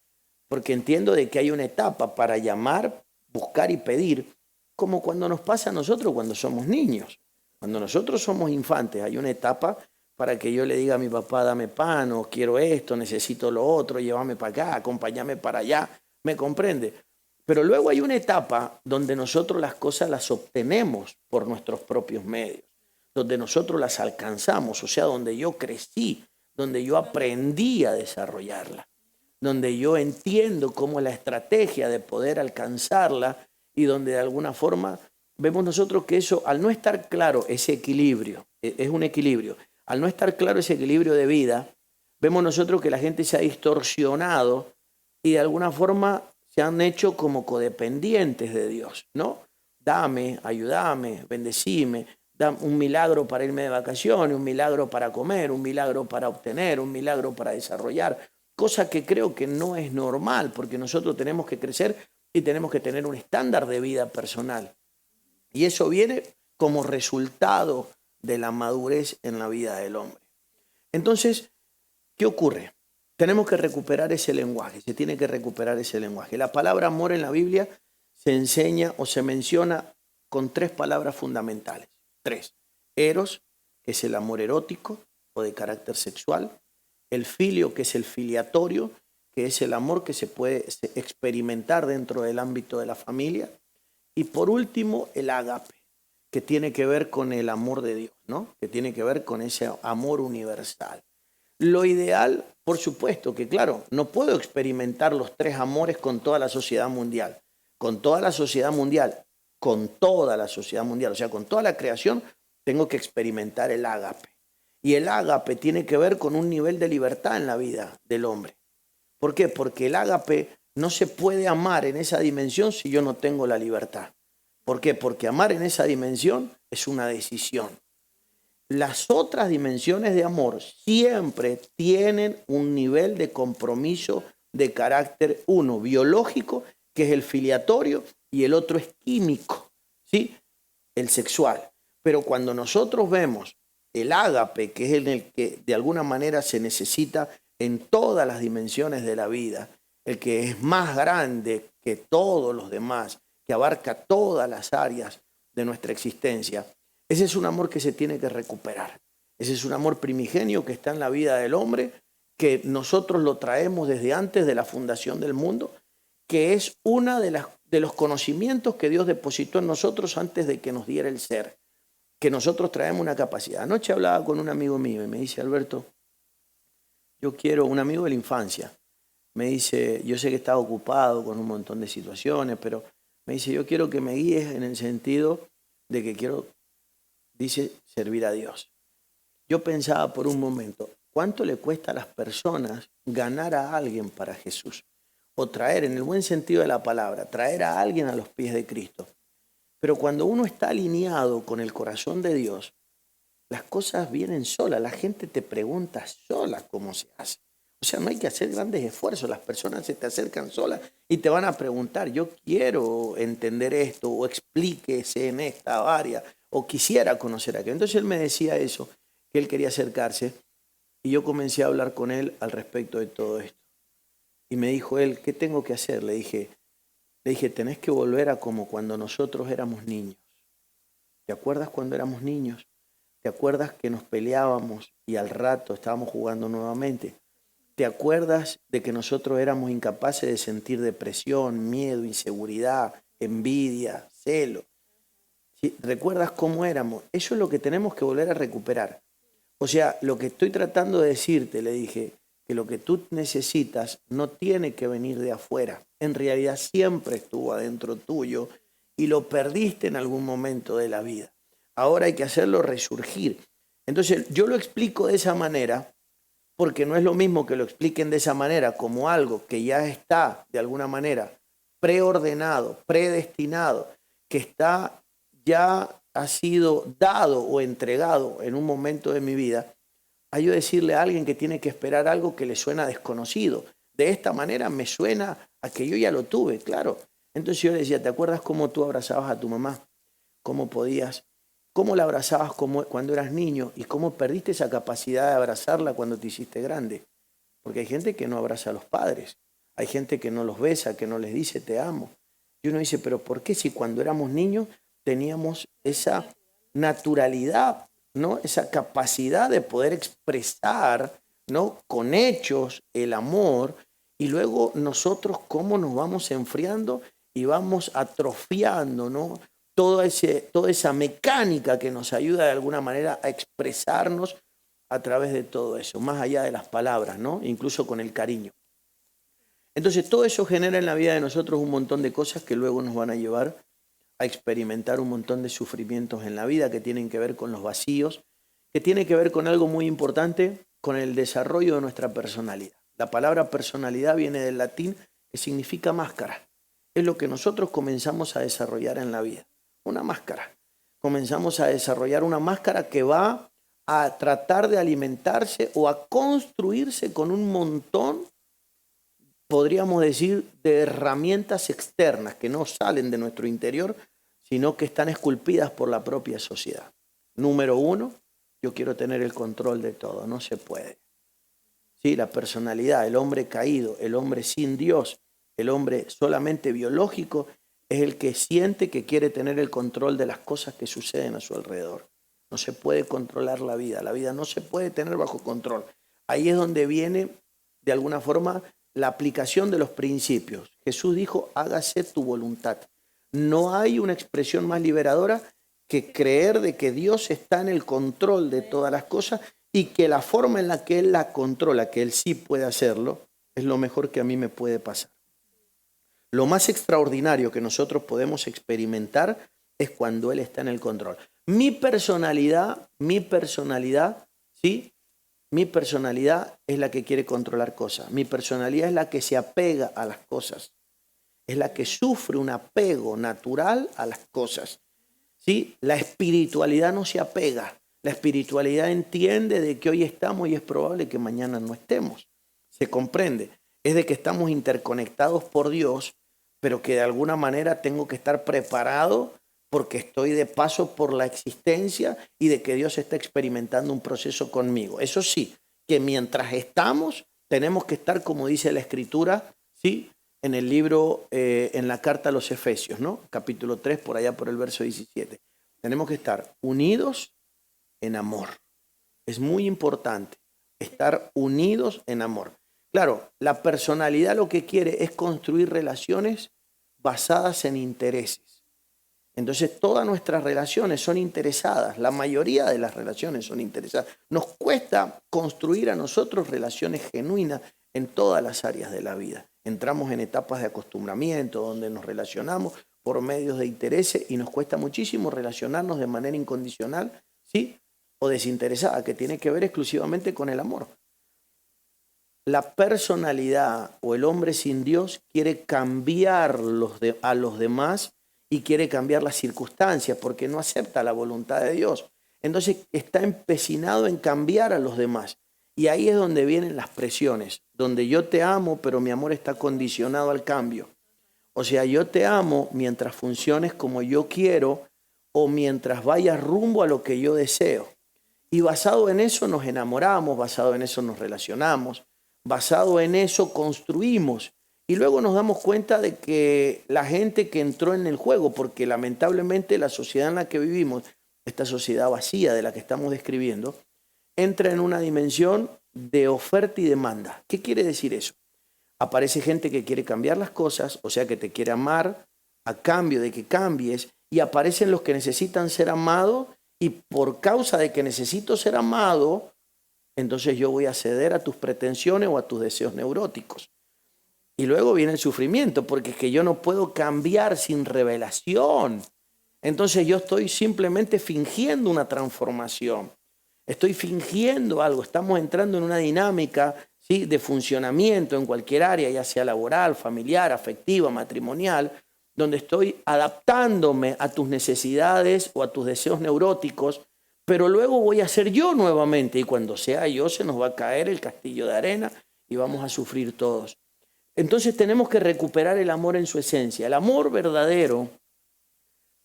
porque entiendo de que hay una etapa para llamar, buscar y pedir, como cuando nos pasa a nosotros cuando somos niños. Cuando nosotros somos infantes, hay una etapa para que yo le diga a mi papá, dame pan, o quiero esto, necesito lo otro, llévame para acá, acompáñame para allá. ¿Me comprende? Pero luego hay una etapa donde nosotros las cosas las obtenemos por nuestros propios medios. donde nosotros las alcanzamos, o sea, donde yo crecí, donde yo aprendí a desarrollarla, donde yo entiendo cómo es la estrategia de poder alcanzarla y donde de alguna forma vemos nosotros que eso, al no estar claro ese equilibrio, es un equilibrio, al no estar claro ese equilibrio de vida, vemos nosotros que la gente se ha distorsionado y de alguna forma se han hecho como codependientes de Dios, ¿no? Dame, ayúdame, bendecime, dame un milagro para irme de vacaciones, un milagro para comer, un milagro para obtener, un milagro para desarrollar, cosa que creo que no es normal, porque nosotros tenemos que crecer y tenemos que tener un estándar de vida personal. Y eso viene como resultado de la madurez en la vida del hombre. Entonces, ¿qué ocurre? Tenemos que recuperar ese lenguaje, se tiene que recuperar ese lenguaje. La palabra amor en la Biblia se enseña o se menciona con 3 palabras fundamentales. 3. Eros, que es el amor erótico o de carácter sexual. El filio, que es el filiatorio, que es el amor que se puede experimentar dentro del ámbito de la familia. Y por último, el ágape, que tiene que ver con el amor de Dios, ¿no? Que tiene que ver con ese amor universal. Lo ideal, por supuesto, que claro, no puedo experimentar los 3 amores con toda la sociedad mundial. Con toda la sociedad mundial, con toda la sociedad mundial, o sea, con toda la creación, tengo que experimentar el ágape. Y el ágape tiene que ver con un nivel de libertad en la vida del hombre. ¿Por qué? Porque el ágape no se puede amar en esa dimensión si yo no tengo la libertad. ¿Por qué? Porque amar en esa dimensión es una decisión. Las otras dimensiones de amor siempre tienen un nivel de compromiso de carácter, uno biológico, que es el filiatorio, y el otro es químico, ¿sí? El sexual. Pero cuando nosotros vemos el ágape, que es en el que de alguna manera se necesita en todas las dimensiones de la vida, el que es más grande que todos los demás, que abarca todas las áreas de nuestra existencia, ese es un amor que se tiene que recuperar. Ese es un amor primigenio que está en la vida del hombre, que nosotros lo traemos desde antes de la fundación del mundo, que es una de los conocimientos que Dios depositó en nosotros antes de que nos diera el ser, que nosotros traemos una capacidad. Anoche hablaba con un amigo mío y me dice, Alberto, yo quiero, un amigo de la infancia, me dice, yo sé que estás ocupado con un montón de situaciones, pero me dice, yo quiero que me guíes en el sentido de que quiero, dice, servir a Dios. Yo pensaba por un momento, ¿cuánto le cuesta a las personas ganar a alguien para Jesús? O traer, en el buen sentido de la palabra, traer a alguien a los pies de Cristo. Pero cuando uno está alineado con el corazón de Dios, las cosas vienen solas. La gente te pregunta sola cómo se hace. O sea, no hay que hacer grandes esfuerzos. Las personas se te acercan solas y te van a preguntar, yo quiero entender esto, o explíquese en esta área, o quisiera conocer aquello. Entonces él me decía eso, que él quería acercarse, y yo comencé a hablar con él al respecto de todo esto. Y me dijo él, ¿qué tengo que hacer? Le dije, tenés que volver a como cuando nosotros éramos niños. ¿Te acuerdas cuando éramos niños? ¿Te acuerdas que nos peleábamos y al rato estábamos jugando nuevamente? ¿Te acuerdas de que nosotros éramos incapaces de sentir depresión, miedo, inseguridad, envidia, celo? ¿Sí? ¿Recuerdas cómo éramos? Eso es lo que tenemos que volver a recuperar. O sea, lo que estoy tratando de decirte, le dije, que lo que tú necesitas no tiene que venir de afuera. En realidad siempre estuvo adentro tuyo y lo perdiste en algún momento de la vida. Ahora hay que hacerlo resurgir. Entonces yo lo explico de esa manera porque no es lo mismo que lo expliquen de esa manera como algo que ya está de alguna manera preordenado, predestinado, que está ya ha sido dado o entregado en un momento de mi vida, a yo decirle a alguien que tiene que esperar algo que le suena desconocido. De esta manera me suena a que yo ya lo tuve, claro. Entonces yo le decía, ¿te acuerdas cómo tú abrazabas a tu mamá? ¿Cómo podías? ¿Cómo la abrazabas cuando eras niño? ¿Y cómo perdiste esa capacidad de abrazarla cuando te hiciste grande? Porque hay gente que no abraza a los padres. Hay gente que no los besa, que no les dice te amo. Y uno dice, ¿pero por qué si cuando éramos niños teníamos esa naturalidad, ¿no? Esa capacidad de poder expresar, ¿no? Con hechos el amor, y luego nosotros cómo nos vamos enfriando y vamos atrofiando, ¿no? toda esa mecánica que nos ayuda de alguna manera a expresarnos a través de todo eso, más allá de las palabras, ¿no? Incluso con el cariño. Entonces todo eso genera en la vida de nosotros un montón de cosas que luego nos van a llevar a experimentar un montón de sufrimientos en la vida que tienen que ver con los vacíos, que tiene que ver con algo muy importante, con el desarrollo de nuestra personalidad. La palabra personalidad viene del latín, que significa máscara. Es lo que nosotros comenzamos a desarrollar en la vida, una máscara. Comenzamos a desarrollar una máscara que va a tratar de alimentarse o a construirse con un montón, podríamos decir, de herramientas externas que no salen de nuestro interior, sino que están esculpidas por la propia sociedad. Número uno, yo quiero tener el control de todo, no se puede. Sí, la personalidad, el hombre caído, el hombre sin Dios, el hombre solamente biológico, es el que siente que quiere tener el control de las cosas que suceden a su alrededor. No se puede controlar la vida no se puede tener bajo control. Ahí es donde viene, de alguna forma, la aplicación de los principios. Jesús dijo, hágase tu voluntad. No hay una expresión más liberadora que creer de que Dios está en el control de todas las cosas y que la forma en la que Él la controla, que Él sí puede hacerlo, es lo mejor que a mí me puede pasar. Lo más extraordinario que nosotros podemos experimentar es cuando Él está en el control. Mi personalidad, ¿sí? Mi personalidad es la que quiere controlar cosas. Mi personalidad es la que se apega a las cosas. Es la que sufre un apego natural a las cosas. ¿Sí? La espiritualidad no se apega. La espiritualidad entiende de que hoy estamos y es probable que mañana no estemos. Se comprende. Es de que estamos interconectados por Dios, pero que de alguna manera tengo que estar preparado porque estoy de paso por la existencia y de que Dios está experimentando un proceso conmigo. Eso sí, que mientras estamos, tenemos que estar, como dice la Escritura, ¿sí? En el libro, en la carta a los Efesios, ¿no? Capítulo 3, por allá por el verso 17. Tenemos que estar unidos en amor. Es muy importante estar unidos en amor. Claro, la personalidad lo que quiere es construir relaciones basadas en intereses. Entonces todas nuestras relaciones son interesadas, la mayoría de las relaciones son interesadas. Nos cuesta construir a nosotros relaciones genuinas en todas las áreas de la vida. Entramos en etapas de acostumbramiento donde nos relacionamos por medios de intereses y nos cuesta muchísimo relacionarnos de manera incondicional, ¿sí? O desinteresada, que tiene que ver exclusivamente con el amor. La personalidad o el hombre sin Dios quiere cambiar a los demás y quiere cambiar las circunstancias porque no acepta la voluntad de Dios. Entonces está empecinado en cambiar a los demás. Y ahí es donde vienen las presiones, donde yo te amo, pero mi amor está condicionado al cambio. O sea, yo te amo mientras funciones como yo quiero o mientras vayas rumbo a lo que yo deseo. Y basado en eso nos enamoramos, basado en eso nos relacionamos, basado en eso construimos. Y luego nos damos cuenta de que la gente que entró en el juego, porque lamentablemente la sociedad en la que vivimos, esta sociedad vacía de la que estamos describiendo, entra en una dimensión de oferta y demanda. ¿Qué quiere decir eso? Aparece gente que quiere cambiar las cosas, o sea que te quiere amar a cambio de que cambies, y aparecen los que necesitan ser amados, y por causa de que necesito ser amado, entonces yo voy a ceder a tus pretensiones o a tus deseos neuróticos. Y luego viene el sufrimiento, porque es que yo no puedo cambiar sin revelación. Entonces yo estoy simplemente fingiendo una transformación. Estoy fingiendo algo. Estamos entrando en una dinámica, ¿sí?, de funcionamiento en cualquier área, ya sea laboral, familiar, afectiva, matrimonial, donde estoy adaptándome a tus necesidades o a tus deseos neuróticos, pero luego voy a ser yo nuevamente. Y cuando sea yo, se nos va a caer el castillo de arena y vamos a sufrir todos. Entonces tenemos que recuperar el amor en su esencia. El amor verdadero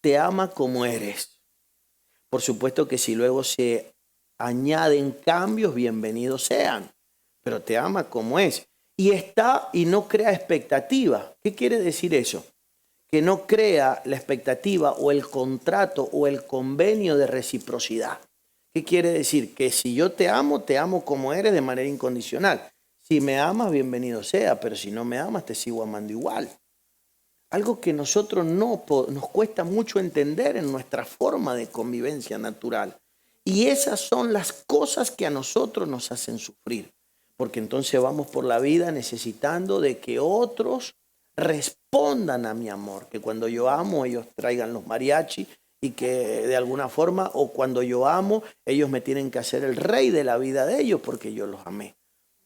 te ama como eres. Por supuesto que si luego se añaden cambios, bienvenidos sean. Pero te ama como es. Y está y no crea expectativa. ¿Qué quiere decir eso? Que no crea la expectativa o el contrato o el convenio de reciprocidad. ¿Qué quiere decir? Que si yo te amo como eres de manera incondicional. Si me amas, bienvenido sea, pero si no me amas, te sigo amando igual. algo que nosotros nos cuesta mucho entender en nuestra forma de convivencia natural. Y esas son las cosas que a nosotros nos hacen sufrir. Porque entonces vamos por la vida necesitando de que otros respondan a mi amor. Que cuando yo amo, ellos traigan los mariachis y que de alguna forma, o cuando yo amo, ellos me tienen que hacer el rey de la vida de ellos porque yo los amé.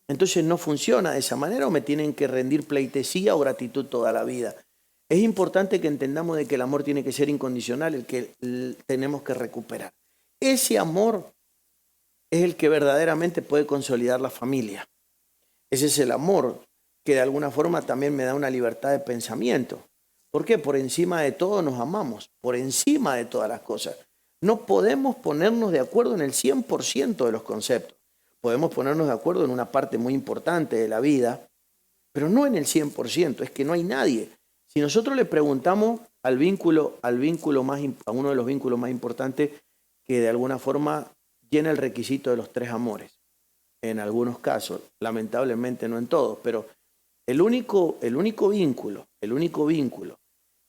Entonces no funciona de esa manera, o me tienen que rendir pleitesía o gratitud toda la vida. Es importante que entendamos de que el amor tiene que ser incondicional, el que tenemos que recuperar. Ese amor es el que verdaderamente puede consolidar la familia. Ese es el amor que de alguna forma también me da una libertad de pensamiento. ¿Por qué? Por encima de todo nos amamos, por encima de todas las cosas. No podemos ponernos de acuerdo en el 100% de los conceptos. Podemos ponernos de acuerdo en una parte muy importante de la vida, pero no en el 100%, es que no hay nadie. Si nosotros le preguntamos a uno de los vínculos más importantes que de alguna forma llena el requisito de los 3 amores, en algunos casos, lamentablemente no en todos, pero el único vínculo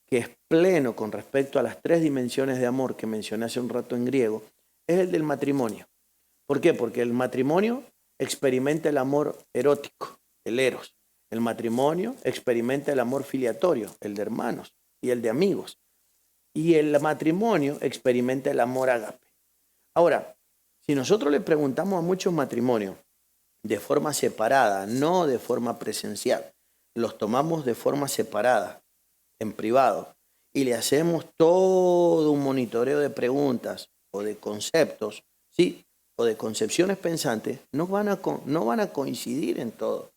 que es pleno con respecto a las 3 dimensiones de amor que mencioné hace un rato en griego, es el del matrimonio. ¿Por qué? Porque el matrimonio experimenta el amor erótico, el eros. El matrimonio experimenta el amor filiatorio, el de hermanos y el de amigos. Y el matrimonio experimenta el amor ágape. Ahora, si nosotros le preguntamos a muchos matrimonios de forma separada, no de forma presencial, los tomamos de forma separada, en privado, y le hacemos todo un monitoreo de preguntas o de conceptos, ¿sí? O de concepciones pensantes, no van a coincidir en todo.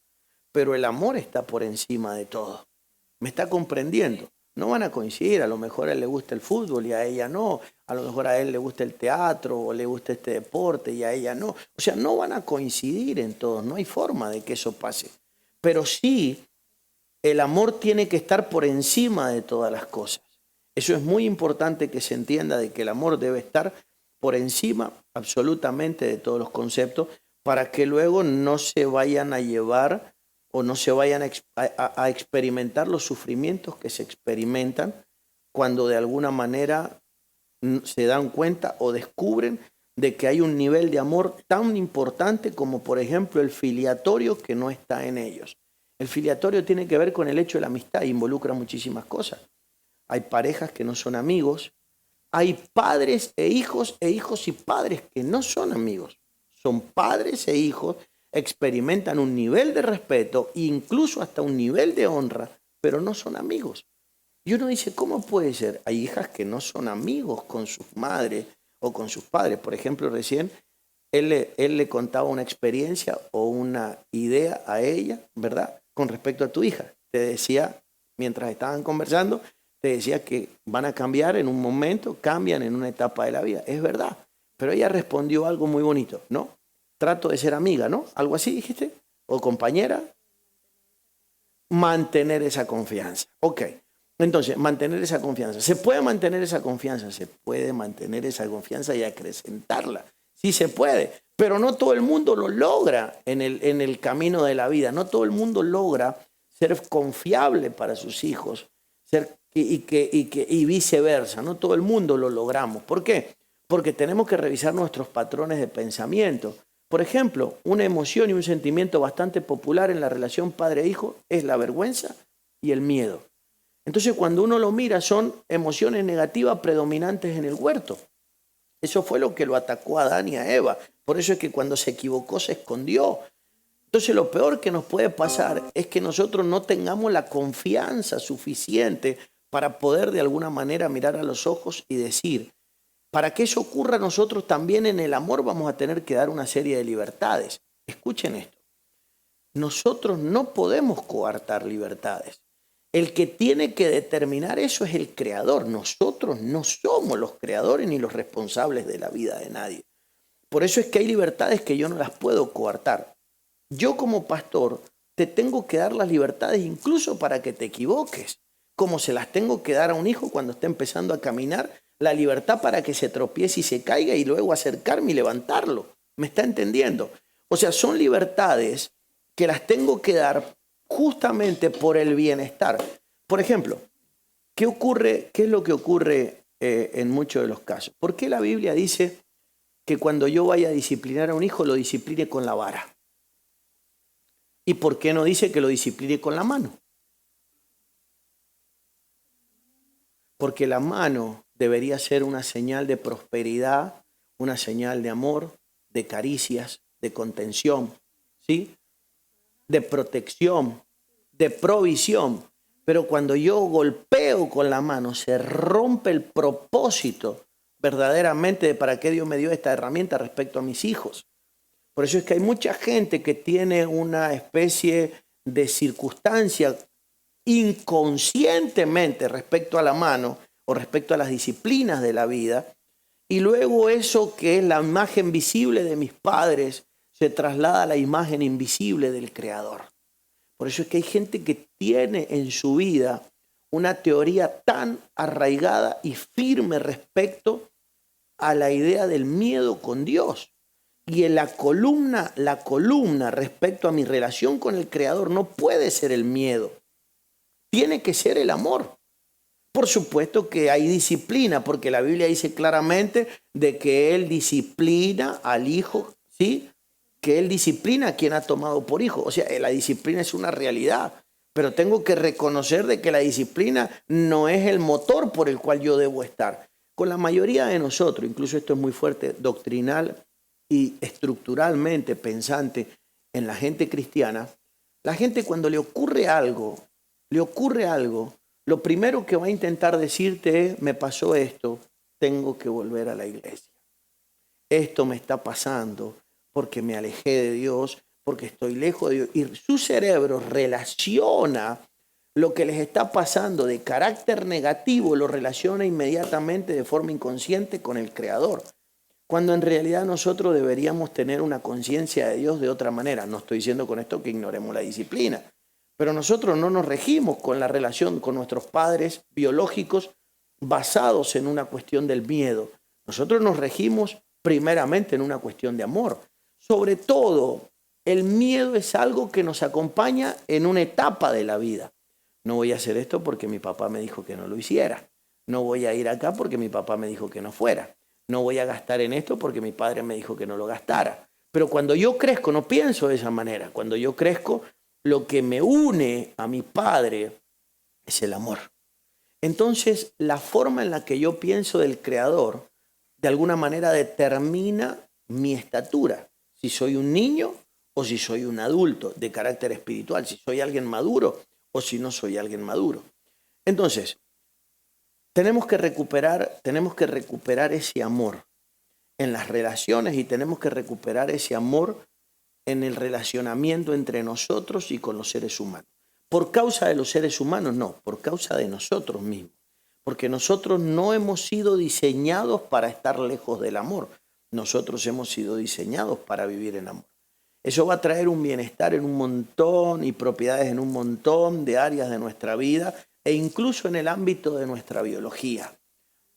Pero el amor está por encima de todo. ¿Me está comprendiendo? No van a coincidir. A lo mejor a él le gusta el fútbol y a ella no. A lo mejor a él le gusta el teatro o le gusta este deporte y a ella no. O sea, no van a coincidir en todo. No hay forma de que eso pase. Pero sí, el amor tiene que estar por encima de todas las cosas. Eso es muy importante que se entienda, de que el amor debe estar por encima absolutamente de todos los conceptos, para que luego no se vayan a llevar o no se vayan a experimentar los sufrimientos que se experimentan cuando de alguna manera se dan cuenta o descubren de que hay un nivel de amor tan importante como, por ejemplo, el filiatorio, que no está en ellos. El filiatorio tiene que ver con el hecho de la amistad, involucra muchísimas cosas. Hay parejas que no son amigos, hay padres e hijos y padres que no son amigos. Son padres e hijos, experimentan un nivel de respeto, incluso hasta un nivel de honra, pero no son amigos. Y uno dice, ¿cómo puede ser? Hay hijas que no son amigos con sus madres o con sus padres. Por ejemplo, recién él le contaba una experiencia o una idea a ella, ¿verdad?, con respecto a tu hija. Te decía, mientras estaban conversando, te decía que van a cambiar en un momento, cambian en una etapa de la vida. Es verdad. Pero ella respondió algo muy bonito, ¿no? Trato de ser amiga, ¿no? Algo así dijiste. O compañera. Mantener esa confianza. Ok. Entonces, mantener esa confianza. ¿Se puede mantener esa confianza? Se puede mantener esa confianza y acrecentarla. Sí se puede. Pero no todo el mundo lo logra en el camino de la vida. No todo el mundo logra ser confiable para sus hijos. Y viceversa. No todo el mundo lo logramos. ¿Por qué? Porque tenemos que revisar nuestros patrones de pensamiento. Por ejemplo, una emoción y un sentimiento bastante popular en la relación padre-hijo es la vergüenza y el miedo. Entonces, cuando uno lo mira, son emociones negativas predominantes en el huerto. Eso fue lo que lo atacó a Adán y a Eva. Por eso es que cuando se equivocó se escondió. Entonces, lo peor que nos puede pasar es que nosotros no tengamos la confianza suficiente para poder de alguna manera mirar a los ojos y decir, para que eso ocurra, nosotros también en el amor vamos a tener que dar una serie de libertades. Escuchen esto. Nosotros no podemos coartar libertades. El que tiene que determinar eso es el creador. Nosotros no somos los creadores ni los responsables de la vida de nadie. Por eso es que hay libertades que yo no las puedo coartar. Yo como pastor te tengo que dar las libertades incluso para que te equivoques, como se las tengo que dar a un hijo cuando está empezando a caminar, la libertad para que se tropiece y se caiga y luego acercarme y levantarlo. ¿Me está entendiendo? O sea, son libertades que las tengo que dar justamente por el bienestar. Por ejemplo, ¿Qué ocurre? ¿Qué es lo que ocurre en muchos de los casos? ¿Por qué la Biblia dice que cuando yo vaya a disciplinar a un hijo lo discipline con la vara? ¿Y por qué no dice que lo discipline con la mano? Porque la mano debería ser una señal de prosperidad, una señal de amor, de caricias, de contención, ¿sí? De protección, de provisión. Pero cuando yo golpeo con la mano, se rompe el propósito verdaderamente de para qué Dios me dio esta herramienta respecto a mis hijos. Por eso es que hay mucha gente que tiene una especie de circunstancia inconscientemente respecto a la mano o respecto a las disciplinas de la vida, y luego eso que es la imagen visible de mis padres se traslada a la imagen invisible del Creador. Por eso es que hay gente que tiene en su vida una teoría tan arraigada y firme respecto a la idea del miedo con Dios. Y en la columna respecto a mi relación con el Creador no puede ser el miedo, tiene que ser el amor. Por supuesto que hay disciplina, porque la Biblia dice claramente de que Él disciplina al hijo, ¿sí? Que Él disciplina a quien ha tomado por hijo. O sea, la disciplina es una realidad, pero tengo que reconocer de que la disciplina no es el motor por el cual yo debo estar. Con la mayoría de nosotros, incluso esto es muy fuerte, doctrinal y estructuralmente pensante en la gente cristiana, la gente cuando le ocurre algo, lo primero que va a intentar decirte es, me pasó esto, tengo que volver a la iglesia. Esto me está pasando porque me alejé de Dios, porque estoy lejos de Dios. Y su cerebro relaciona lo que les está pasando de carácter negativo, lo relaciona inmediatamente de forma inconsciente con el Creador. Cuando en realidad nosotros deberíamos tener una conciencia de Dios de otra manera. No estoy diciendo con esto que ignoremos la disciplina, pero nosotros no nos regimos con la relación con nuestros padres biológicos basados en una cuestión del miedo. Nosotros nos regimos primeramente en una cuestión de amor. Sobre todo, el miedo es algo que nos acompaña en una etapa de la vida. No voy a hacer esto porque mi papá me dijo que no lo hiciera. No voy a ir acá porque mi papá me dijo que no fuera. No voy a gastar en esto porque mi padre me dijo que no lo gastara. Pero cuando yo crezco, no pienso de esa manera. Cuando yo crezco, lo que me une a mi padre es el amor. Entonces, la forma en la que yo pienso del Creador, de alguna manera determina mi estatura. Si soy un niño o si soy un adulto de carácter espiritual, si soy alguien maduro o si no soy alguien maduro. Entonces, tenemos que recuperar ese amor en las relaciones y tenemos que recuperar ese amor en el relacionamiento entre nosotros y con los seres humanos. Por causa de los seres humanos, no, por causa de nosotros mismos. Porque nosotros no hemos sido diseñados para estar lejos del amor. Nosotros hemos sido diseñados para vivir en amor. Eso va a traer un bienestar en un montón y propiedades en un montón de áreas de nuestra vida e incluso en el ámbito de nuestra biología.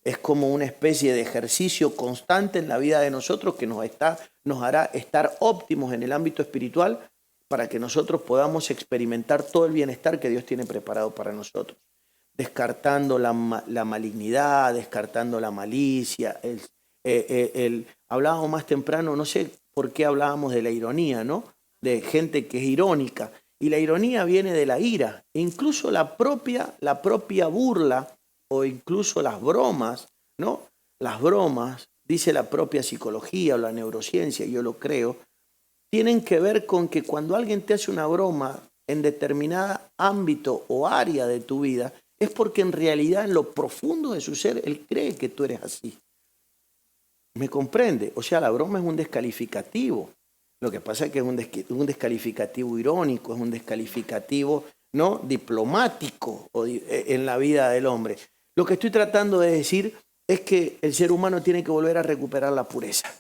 Es como una especie de ejercicio constante en la vida de nosotros que nos hará estar óptimos en el ámbito espiritual para que nosotros podamos experimentar todo el bienestar que Dios tiene preparado para nosotros. Descartando la malignidad, descartando la malicia. Hablábamos más temprano, no sé por qué hablábamos de la ironía, ¿no? De gente que es irónica. Y la ironía viene de la ira. E incluso la propia burla o incluso las bromas, ¿no? Las bromas, dice la propia psicología o la neurociencia, yo lo creo, tienen que ver con que cuando alguien te hace una broma en determinado ámbito o área de tu vida, es porque en realidad en lo profundo de su ser, él cree que tú eres así. ¿Me comprende? O sea, la broma es un descalificativo. Lo que pasa es que es un descalificativo irónico, es un descalificativo, ¿no?, diplomático en la vida del hombre. Lo que estoy tratando de decir es que el ser humano tiene que volver a recuperar la pureza.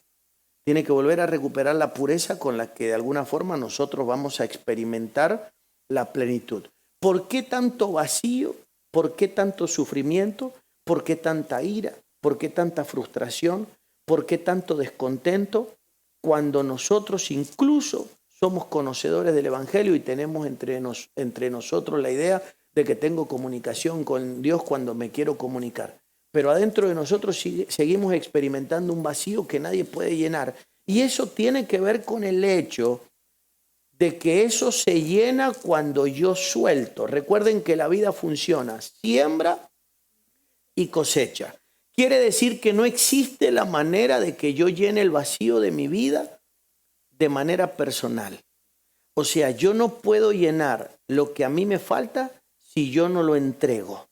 Tiene que volver a recuperar la pureza con la que de alguna forma nosotros vamos a experimentar la plenitud. ¿Por qué tanto vacío? ¿Por qué tanto sufrimiento? ¿Por qué tanta ira? ¿Por qué tanta frustración? ¿Por qué tanto descontento? Cuando nosotros incluso somos conocedores del Evangelio y tenemos entre nosotros la idea de que tengo comunicación con Dios cuando me quiero comunicar. Pero adentro de nosotros seguimos experimentando un vacío que nadie puede llenar. Y eso tiene que ver con el hecho de que eso se llena cuando yo suelto. Recuerden que la vida funciona, siembra y cosecha. Quiere decir que no existe la manera de que yo llene el vacío de mi vida de manera personal. O sea, yo no puedo llenar lo que a mí me falta si yo no lo entrego.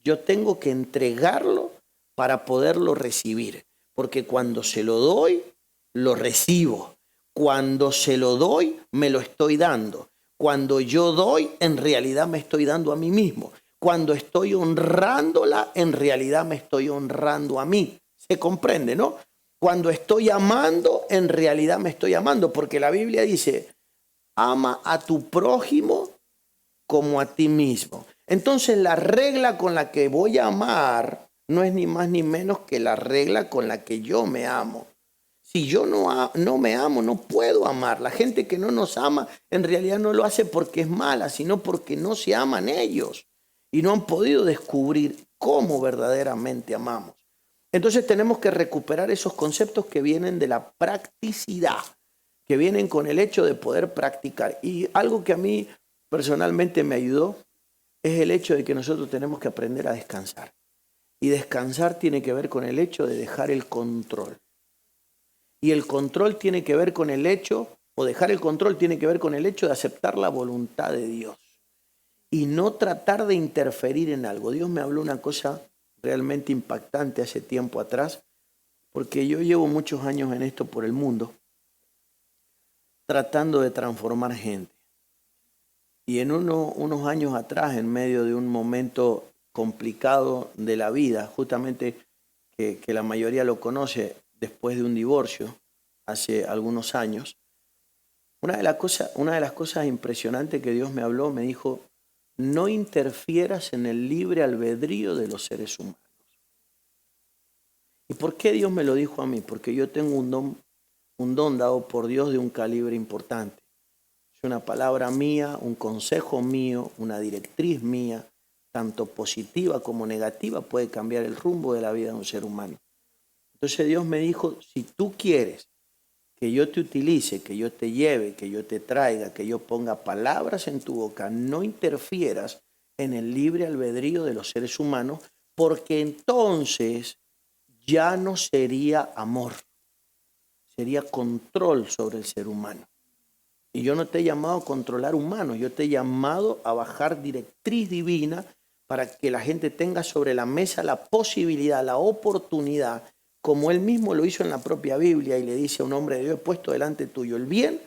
Yo tengo que entregarlo para poderlo recibir. Porque cuando se lo doy, lo recibo. Cuando se lo doy, me lo estoy dando. Cuando yo doy, en realidad me estoy dando a mí mismo. Cuando estoy honrándola, en realidad me estoy honrando a mí. ¿Se comprende, no? Cuando estoy amando, en realidad me estoy amando. Porque la Biblia dice, ama a tu prójimo como a ti mismo. Entonces la regla con la que voy a amar no es ni más ni menos que la regla con la que yo me amo. Si yo no me amo, no puedo amar. La gente que no nos ama, en realidad no lo hace porque es mala, sino porque no se aman ellos y no han podido descubrir cómo verdaderamente amamos. Entonces tenemos que recuperar esos conceptos que vienen de la practicidad, que vienen con el hecho de poder practicar. Y algo que a mí personalmente me ayudó es el hecho de que nosotros tenemos que aprender a descansar. Y descansar tiene que ver con el hecho de dejar el control. Y el control tiene que ver con el hecho, o dejar el control tiene que ver con el hecho de aceptar la voluntad de Dios. Y no tratar de interferir en algo. Dios me habló una cosa realmente impactante hace tiempo atrás, porque yo llevo muchos años en esto por el mundo, tratando de transformar gente. Y en unos años atrás, en medio de un momento complicado de la vida, justamente que la mayoría lo conoce después de un divorcio, hace algunos años, una de las cosas impresionantes que Dios me habló, me dijo, no interfieras en el libre albedrío de los seres humanos. ¿Y por qué Dios me lo dijo a mí? Porque yo tengo un don dado por Dios de un calibre importante. Es una palabra mía, un consejo mío, una directriz mía, tanto positiva como negativa, puede cambiar el rumbo de la vida de un ser humano. Entonces Dios me dijo, si tú quieres que yo te utilice, que yo te lleve, que yo te traiga, que yo ponga palabras en tu boca, no interfieras en el libre albedrío de los seres humanos, porque entonces ya no sería amor, sería control sobre el ser humano. Y yo no te he llamado a controlar humanos, yo te he llamado a bajar directriz divina para que la gente tenga sobre la mesa la posibilidad, la oportunidad, como él mismo lo hizo en la propia Biblia y le dice a un hombre de Dios, he puesto delante tuyo el bien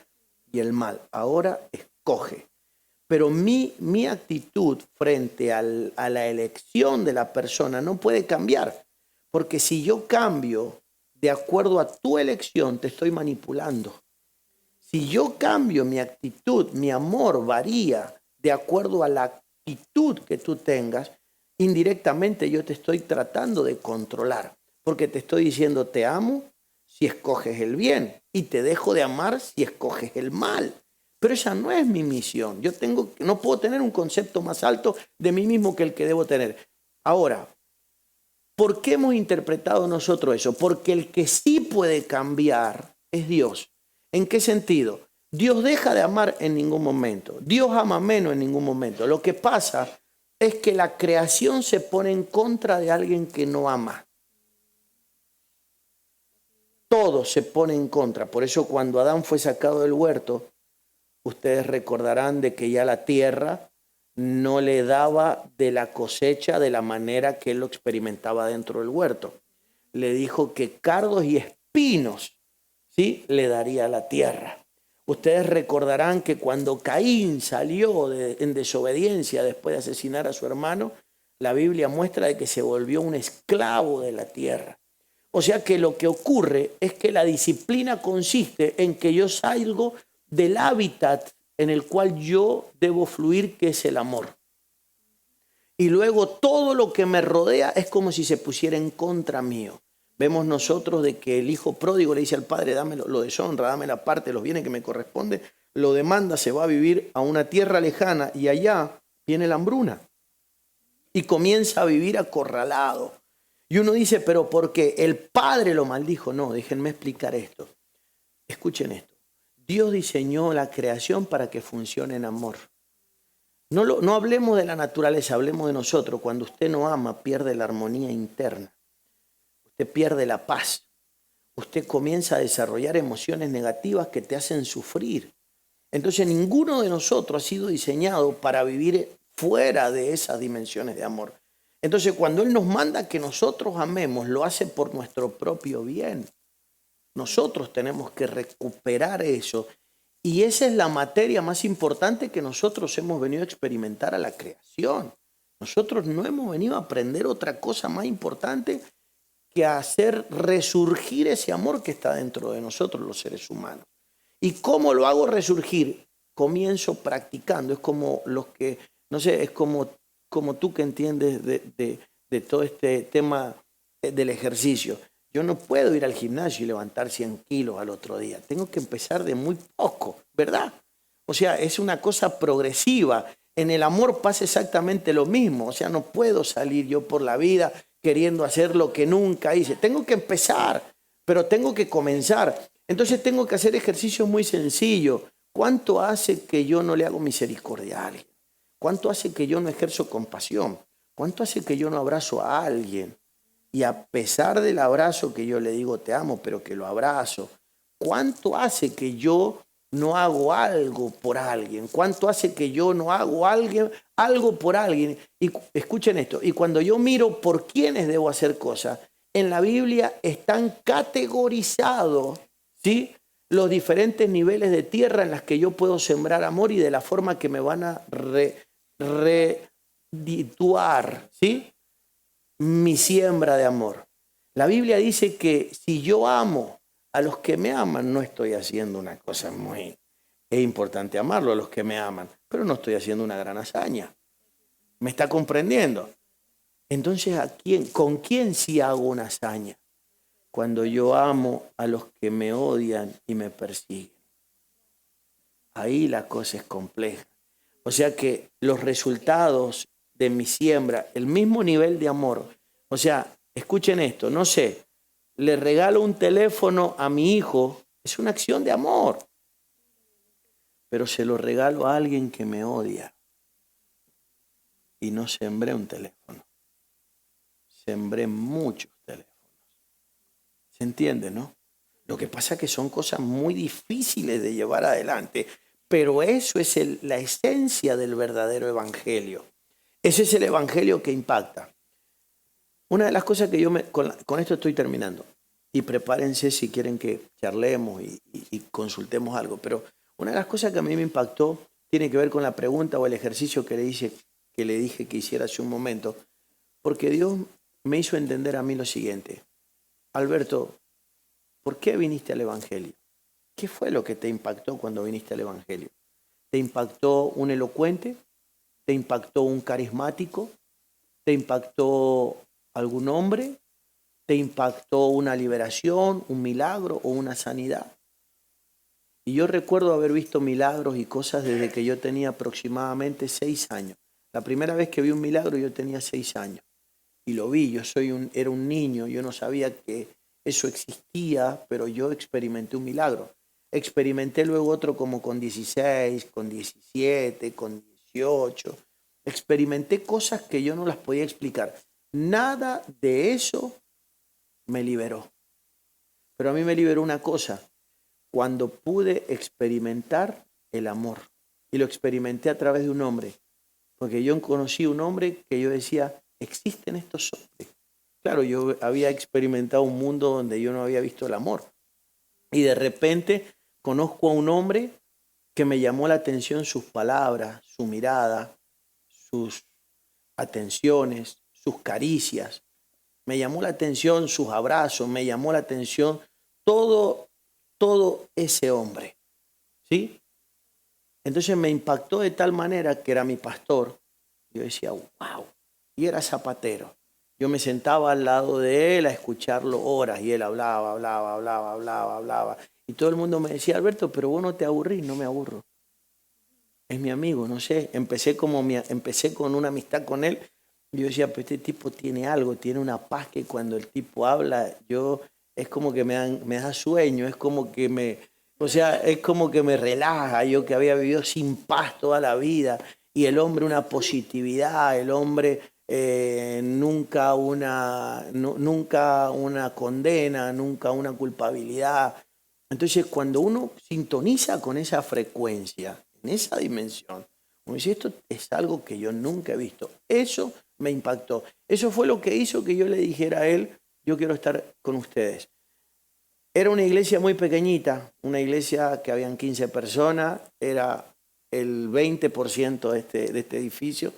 y el mal, ahora escoge. Pero mi actitud frente a la elección de la persona no puede cambiar, porque si yo cambio de acuerdo a tu elección, te estoy manipulando. Si yo cambio mi actitud, mi amor varía de acuerdo a la actitud que tú tengas, indirectamente yo te estoy tratando de controlar. Porque te estoy diciendo te amo si escoges el bien y te dejo de amar si escoges el mal. Pero esa no es mi misión. No puedo tener un concepto más alto de mí mismo que el que debo tener. Ahora, ¿por qué hemos interpretado nosotros eso? Porque el que sí puede cambiar es Dios. ¿En qué sentido? Dios deja de amar en ningún momento. Dios ama menos en ningún momento. Lo que pasa es que la creación se pone en contra de alguien que no ama. Todo se pone en contra. Por eso cuando Adán fue sacado del huerto, ustedes recordarán de que ya la tierra no le daba de la cosecha de la manera que él lo experimentaba dentro del huerto. Le dijo que cardos y espinos, ¿sí?, le daría la tierra. Ustedes recordarán que cuando Caín salió en desobediencia después de asesinar a su hermano, la Biblia muestra de que se volvió un esclavo de la tierra. O sea que lo que ocurre es que la disciplina consiste en que yo salgo del hábitat en el cual yo debo fluir, que es el amor. Y luego todo lo que me rodea es como si se pusiera en contra mío. Vemos nosotros de que el hijo pródigo le dice al padre, dame lo deshonra, dame la parte de los bienes que me corresponde, lo demanda, se va a vivir a una tierra lejana y allá viene la hambruna. y comienza a vivir acorralado. Y uno dice, ¿pero por qué? ¿El padre lo maldijo? No, déjenme explicar esto. Escuchen esto. Dios diseñó la creación para que funcione en amor. No hablemos de la naturaleza, hablemos de nosotros. Cuando usted no ama, pierde la armonía interna. Usted pierde la paz. Usted comienza a desarrollar emociones negativas que te hacen sufrir. Entonces ninguno de nosotros ha sido diseñado para vivir fuera de esas dimensiones de amor. Entonces cuando Él nos manda que nosotros amemos, lo hace por nuestro propio bien. Nosotros tenemos que recuperar eso. Y esa es la materia más importante que nosotros hemos venido a experimentar a la creación. Nosotros no hemos venido a aprender otra cosa más importante que a hacer resurgir ese amor que está dentro de nosotros los seres humanos. ¿Y cómo lo hago resurgir? Comienzo practicando. Es como los que, no sé, es como tú que entiendes de todo este tema del ejercicio. Yo no puedo ir al gimnasio y levantar 100 kilos al otro día. Tengo que empezar de muy poco, ¿verdad? O sea, es una cosa progresiva. En el amor pasa exactamente lo mismo. O sea, no puedo salir yo por la vida queriendo hacer lo que nunca hice. Tengo que empezar, pero tengo que comenzar. Entonces tengo que hacer ejercicios muy sencillos. ¿Cuánto hace que yo no le hago misericordia a alguien? ¿Cuánto hace que yo no ejerzo compasión? ¿Cuánto hace que yo no abrazo a alguien? Y a pesar del abrazo que yo le digo te amo, pero que lo abrazo, ¿cuánto hace que yo no hago algo por alguien? ¿Cuánto hace que yo no hago algo por alguien? Y escuchen esto, y cuando yo miro por quiénes debo hacer cosas, en la Biblia están categorizados, ¿sí?, los diferentes niveles de tierra en las que yo puedo sembrar amor y de la forma que me van a redituar, ¿sí?, mi siembra de amor. La Biblia dice que si yo amo a los que me aman, no estoy haciendo una cosa muy... Es importante amarlo a los que me aman, pero no estoy haciendo una gran hazaña. ¿Me está comprendiendo? Entonces, ¿con quién sí hago una hazaña? Cuando yo amo a los que me odian y me persiguen. Ahí la cosa es compleja. O sea que los resultados de mi siembra, el mismo nivel de amor. O sea, escuchen esto, no sé, le regalo un teléfono a mi hijo, es una acción de amor, pero se lo regalo a alguien que me odia y no sembré un teléfono, sembré muchos teléfonos. ¿Se entiende, no? Lo que pasa es que son cosas muy difíciles de llevar adelante, pero eso es la esencia del verdadero evangelio. Ese es el evangelio que impacta. Una de las cosas que con esto estoy terminando, y prepárense si quieren que charlemos y consultemos algo, pero una de las cosas que a mí me impactó tiene que ver con la pregunta o el ejercicio que le dije que hiciera hace un momento, porque Dios me hizo entender a mí lo siguiente. Alberto, ¿por qué viniste al evangelio? ¿Qué fue lo que te impactó cuando viniste al evangelio? ¿Te impactó un elocuente? ¿Te impactó un carismático? ¿Te impactó algún hombre? ¿Te impactó una liberación, un milagro o una sanidad? Y yo recuerdo haber visto milagros y cosas desde que yo tenía aproximadamente 6 años. La primera vez que vi un milagro yo tenía 6 años. Y lo vi, era un niño, yo no sabía que eso existía, pero yo experimenté un milagro. Experimenté luego otro como con 16, con 17, con 18. Experimenté cosas que yo no las podía explicar. Nada de eso me liberó. Pero a mí me liberó una cosa, cuando pude experimentar el amor. Y lo experimenté a través de un hombre. Porque yo conocí un hombre que yo decía, existen estos hombres. Claro, yo había experimentado un mundo donde yo no había visto el amor. Y de repente conozco a un hombre que me llamó la atención sus palabras, su mirada, sus atenciones, sus caricias. Me llamó la atención sus abrazos, me llamó la atención todo ese hombre. ¿Sí? Entonces me impactó de tal manera que era mi pastor. Yo decía, wow. Y era zapatero. Yo me sentaba al lado de él a escucharlo horas y él hablaba. Y todo el mundo me decía, Alberto, pero vos no te aburrís. No me aburro. Es mi amigo, no sé. Empecé con una amistad con él Yo decía, pues este tipo tiene algo, tiene una paz que cuando el tipo habla, es como que me da sueño, es como que o sea, es como que me relaja, yo que había vivido sin paz toda la vida, y el hombre una positividad, el hombre nunca una condena, nunca una culpabilidad. Entonces, cuando uno sintoniza con esa frecuencia, en esa dimensión, uno dice, esto es algo que yo nunca he visto. Eso me impactó. Eso fue lo que hizo que yo le dijera a él, yo quiero estar con ustedes. Era una iglesia muy pequeñita, una iglesia que habían 15 personas, era el 20% de este edificio,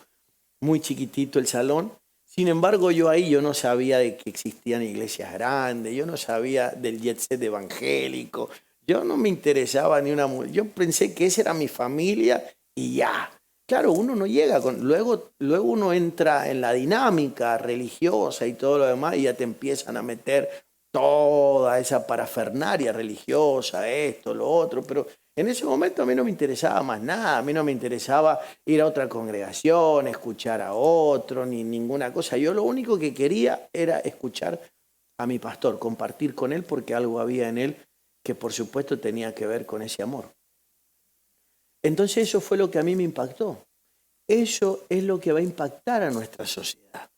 muy chiquitito el salón. Sin embargo, yo no sabía de que existían iglesias grandes, yo no sabía del jet set evangélico, yo no me interesaba ni una mujer, yo pensé que esa era mi familia y ya. Claro, uno no llega luego uno entra en la dinámica religiosa y todo lo demás y ya te empiezan a meter toda esa parafernaria religiosa, esto, lo otro, pero en ese momento a mí no me interesaba más nada, a mí no me interesaba ir a otra congregación, escuchar a otro, ni ninguna cosa. Yo lo único que quería era escuchar a mi pastor, compartir con él, porque algo había en él que por supuesto tenía que ver con ese amor. Entonces eso fue lo que a mí me impactó. Eso es lo que va a impactar a nuestra sociedad.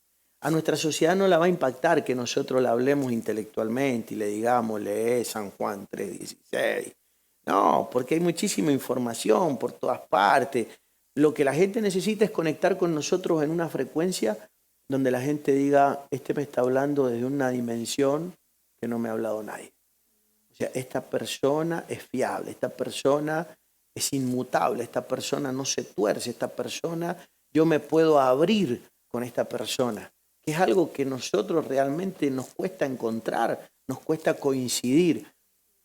A nuestra sociedad no la va a impactar que nosotros la hablemos intelectualmente y le digamos, lee San Juan 3:16. No, porque hay muchísima información por todas partes. Lo que la gente necesita es conectar con nosotros en una frecuencia donde la gente diga, este me está hablando desde una dimensión que no me ha hablado nadie. O sea, esta persona es fiable, esta persona es inmutable, esta persona no se tuerce, esta persona, yo me puedo abrir con esta persona, que es algo que nosotros realmente nos cuesta encontrar, nos cuesta coincidir.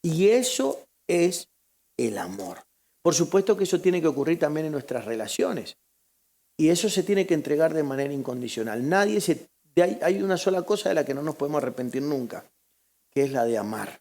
Y eso es el amor. Por supuesto que eso tiene que ocurrir también en nuestras relaciones. Y eso se tiene que entregar de manera incondicional. Hay una sola cosa de la que no nos podemos arrepentir nunca, que es la de amar.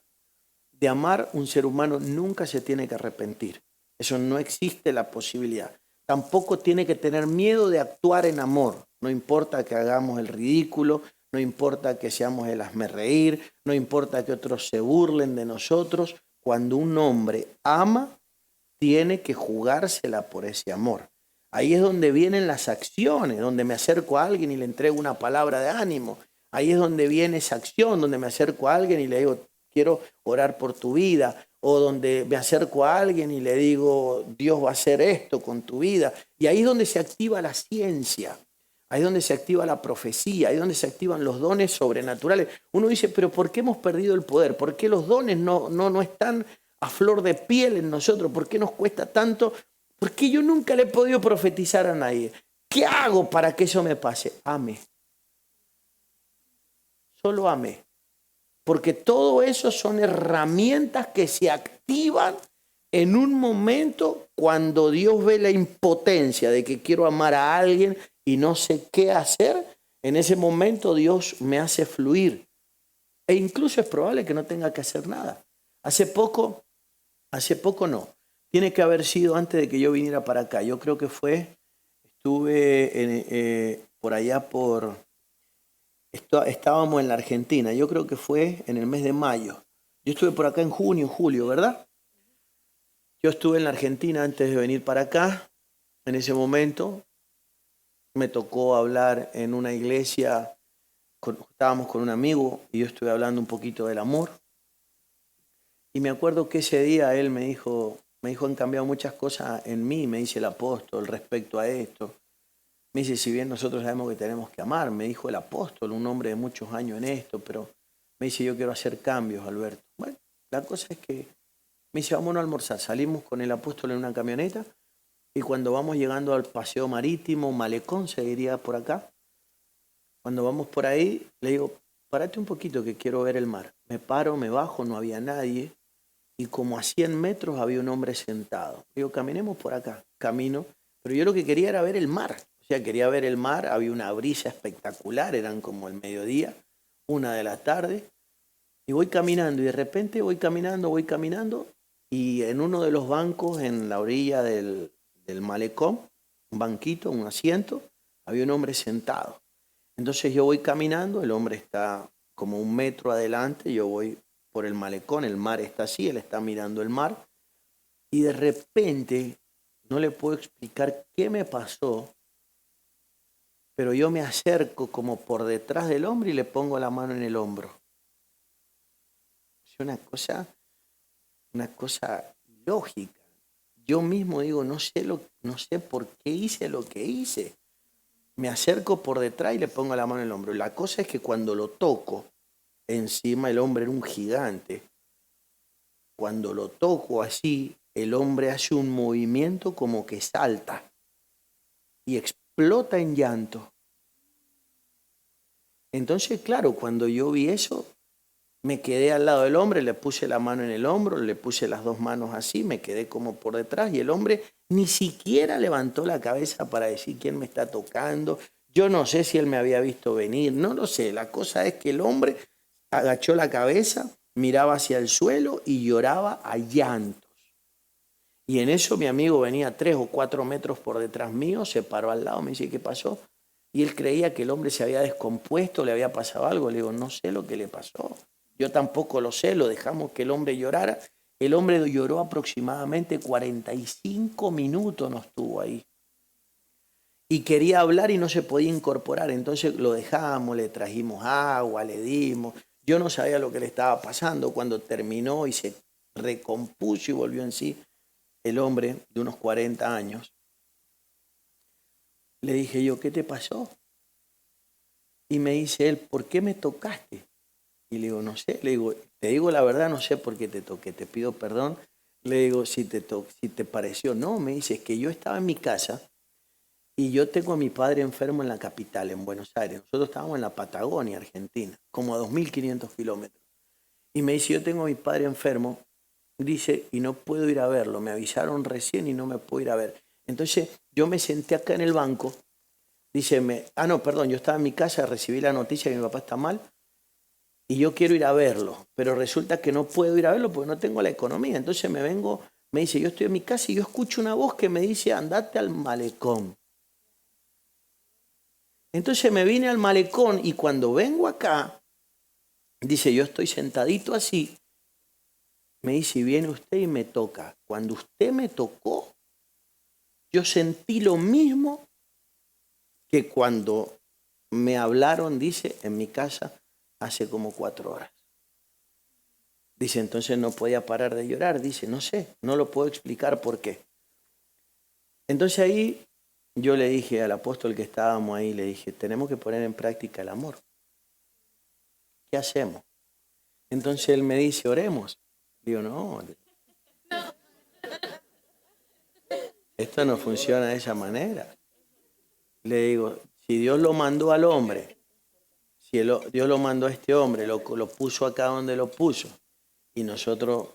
De amar, un ser humano nunca se tiene que arrepentir. Eso no existe la posibilidad. Tampoco tiene que tener miedo de actuar en amor. No importa que hagamos el ridículo, no importa que seamos el hazmerreír, no importa que otros se burlen de nosotros. Cuando un hombre ama, tiene que jugársela por ese amor. Ahí es donde vienen las acciones, donde me acerco a alguien y le entrego una palabra de ánimo. Ahí es donde viene esa acción, donde me acerco a alguien y le digo, quiero orar por tu vida, o donde me acerco a alguien y le digo, Dios va a hacer esto con tu vida. Y ahí es donde se activa la ciencia, ahí es donde se activa la profecía, ahí es donde se activan los dones sobrenaturales. Uno dice, pero ¿por qué hemos perdido el poder? ¿Por qué los dones no están a flor de piel en nosotros? ¿Por qué nos cuesta tanto? Porque yo nunca le he podido profetizar a nadie. ¿Qué hago para que eso me pase? Ame. Solo ame. Porque todo eso son herramientas que se activan en un momento cuando Dios ve la impotencia de que quiero amar a alguien y no sé qué hacer. En ese momento Dios me hace fluir. E incluso es probable que no tenga que hacer nada. Hace poco no. Tiene que haber sido antes de que yo viniera para acá. Yo creo que estuve por allá estábamos en la Argentina. Yo creo que fue en el mes de mayo. Yo estuve por acá en junio, julio, ¿verdad? Yo estuve en la Argentina antes de venir para acá. En ese momento me tocó hablar en una iglesia. Estábamos con un amigo y yo estuve hablando un poquito del amor. Y me acuerdo que ese día él me dijo, han cambiado muchas cosas en mí, me dice el apóstol, respecto a esto. Me dice, si bien nosotros sabemos que tenemos que amar, me dijo el apóstol, un hombre de muchos años en esto, pero me dice, yo quiero hacer cambios, Alberto. Bueno, la cosa es que me dice, vámonos a almorzar. Salimos con el apóstol en una camioneta y cuando vamos llegando al paseo marítimo, malecón se diría por acá, cuando vamos por ahí, le digo, párate un poquito que quiero ver el mar. Me paro, me bajo, no había nadie. Y como a 100 metros había un hombre sentado. Digo, caminemos por acá. Camino. Pero yo lo que quería era ver el mar. O sea, quería ver el mar. Había una brisa espectacular. Eran como el mediodía, 1 de la tarde. Y voy caminando. Y de repente voy caminando. Y en uno de los bancos, en la orilla del malecón, un banquito, un asiento, había un hombre sentado. Entonces yo voy caminando, el hombre está como 1 metro adelante, yo voy por el malecón, el mar está así, él está mirando el mar, y de repente, no le puedo explicar qué me pasó, pero yo me acerco como por detrás del hombre y le pongo la mano en el hombro. Es una cosa lógica. Yo mismo digo, no sé por qué hice lo que hice. Me acerco por detrás y le pongo la mano en el hombro. La cosa es que cuando lo toco, encima el hombre era un gigante. Cuando lo toco así, el hombre hace un movimiento como que salta y explota en llanto. Entonces, claro, cuando yo vi eso, me quedé al lado del hombre, le puse la mano en el hombro, le puse las 2 manos así, me quedé como por detrás y el hombre ni siquiera levantó la cabeza para decir quién me está tocando. Yo no sé si él me había visto venir, no lo sé. La cosa es que el hombre agachó la cabeza, miraba hacia el suelo y lloraba a llantos. Y en eso mi amigo venía 3 o 4 metros por detrás mío, se paró al lado, me dice, ¿qué pasó? Y él creía que el hombre se había descompuesto, le había pasado algo. Le digo, no sé lo que le pasó. Yo tampoco lo sé, lo dejamos que el hombre llorara. El hombre lloró aproximadamente 45 minutos, no estuvo ahí. Y quería hablar y no se podía incorporar. Entonces lo dejamos, le trajimos agua, le dimos. Yo no sabía lo que le estaba pasando. Cuando terminó y se recompuso y volvió en sí, el hombre de unos 40 años, le dije yo, ¿qué te pasó? Y me dice él, ¿por qué me tocaste? Y le digo, no sé, le digo, te digo la verdad, no sé por qué te toqué, te pido perdón. Le digo, si te pareció. No, me dice, es que yo estaba en mi casa y yo tengo a mi padre enfermo en la capital, en Buenos Aires. Nosotros estábamos en la Patagonia, Argentina, como a 2.500 kilómetros. Y me dice, yo tengo a mi padre enfermo, dice, y no puedo ir a verlo. Me avisaron recién y no me puedo ir a ver. Entonces yo me senté acá en el banco, dice, no, perdón, yo estaba en mi casa, recibí la noticia que mi papá está mal y yo quiero ir a verlo, pero resulta que no puedo ir a verlo porque no tengo la economía. Entonces me vengo, me dice, yo estoy en mi casa y yo escucho una voz que me dice, andate al malecón. Entonces me vine al malecón y cuando vengo acá, dice, yo estoy sentadito así, me dice, viene usted y me toca. Cuando usted me tocó, yo sentí lo mismo que cuando me hablaron, dice, en mi casa hace como 4 horas. Dice, entonces no podía parar de llorar. Dice, no sé, no lo puedo explicar por qué. Entonces ahí yo le dije al apóstol que estábamos ahí, le dije, tenemos que poner en práctica el amor. ¿Qué hacemos? Entonces él me dice, oremos. Digo, no, esto no funciona de esa manera. Le digo, si Dios lo mandó al hombre, si Dios lo mandó a este hombre, lo puso acá donde lo puso, y nosotros,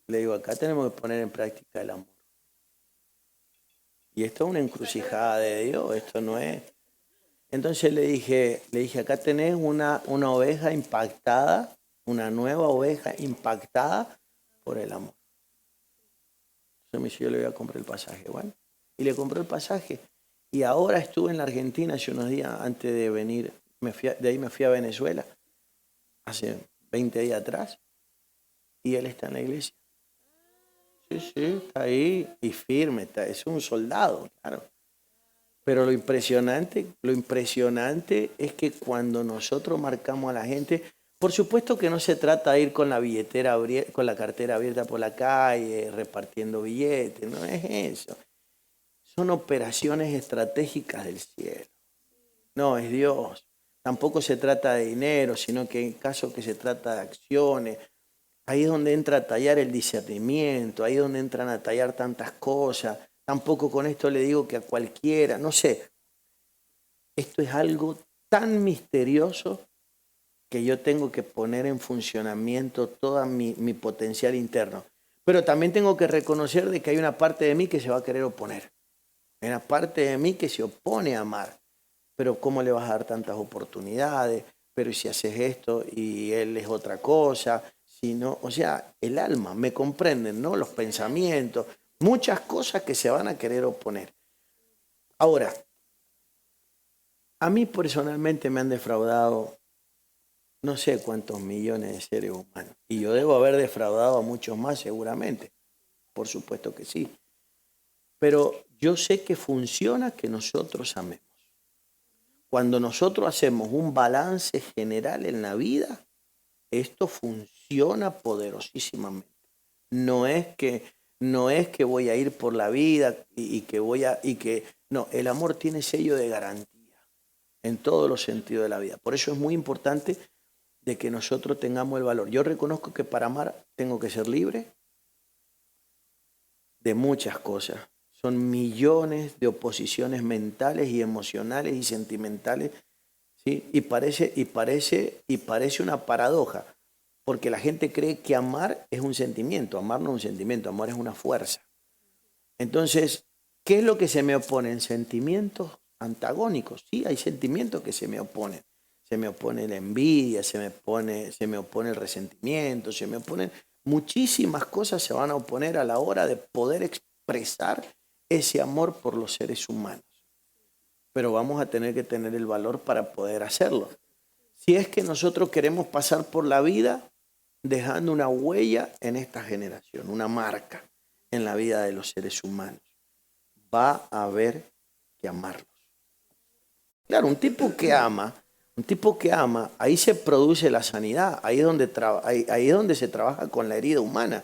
le digo, acá tenemos que poner en práctica el amor. Y esto es una encrucijada de Dios, esto no es. Entonces le dije, acá tenés una oveja impactada, una nueva oveja impactada por el amor. Entonces me dice, yo le voy a comprar el pasaje. Bueno, y le compré el pasaje. Y ahora estuve en la Argentina hace unos días antes de venir. De ahí me fui a Venezuela, hace 20 días atrás. Y él está en la iglesia. Sí, está ahí y firme, es un soldado, claro. Pero lo impresionante es que cuando nosotros marcamos a la gente, por supuesto que no se trata de ir con la billetera, con la cartera abierta por la calle, repartiendo billetes, no es eso. Son operaciones estratégicas del cielo. No, es Dios. Tampoco se trata de dinero, sino que en caso que se trata de acciones. Ahí es donde entra a tallar el discernimiento, ahí es donde entran a tallar tantas cosas. Tampoco con esto le digo que a cualquiera, no sé. Esto es algo tan misterioso que yo tengo que poner en funcionamiento todo mi potencial interno. Pero también tengo que reconocer de que hay una parte de mí que se va a querer oponer. Hay una parte de mí que se opone a amar. Pero ¿cómo le vas a dar tantas oportunidades? Pero si haces esto y él es otra cosa, si no, o sea, el alma, me comprenden, ¿no? Los pensamientos, muchas cosas que se van a querer oponer. Ahora, A mí personalmente me han defraudado no sé cuántos millones de seres humanos. Y yo debo haber defraudado a muchos más seguramente. Por supuesto que sí. Pero yo sé que funciona que nosotros amemos. Cuando nosotros hacemos un balance general en la vida, esto funciona poderosísimamente. No es que voy a ir por la vida no, el amor tiene sello de garantía en todos los sentidos de la vida. Por eso es muy importante de que nosotros tengamos el valor. Yo reconozco que para amar tengo que ser libre de muchas cosas. Son millones de oposiciones mentales y emocionales y sentimentales, ¿sí? Y parece una paradoja, porque la gente cree que amar es un sentimiento. Amar no es un sentimiento, amar es una fuerza. Entonces, ¿qué es lo que se me oponen? Sentimientos antagónicos. Sí, hay sentimientos que se me oponen. Se me opone la envidia, se me opone el resentimiento, se me oponen muchísimas cosas, se van a oponer a la hora de poder expresar ese amor por los seres humanos. Pero vamos a tener que tener el valor para poder hacerlo. Si es que nosotros queremos pasar por la vida dejando una huella en esta generación, una marca en la vida de los seres humanos, va a haber que amarlos. Claro, un tipo que ama, ahí se produce la sanidad, ahí es donde se trabaja con la herida humana.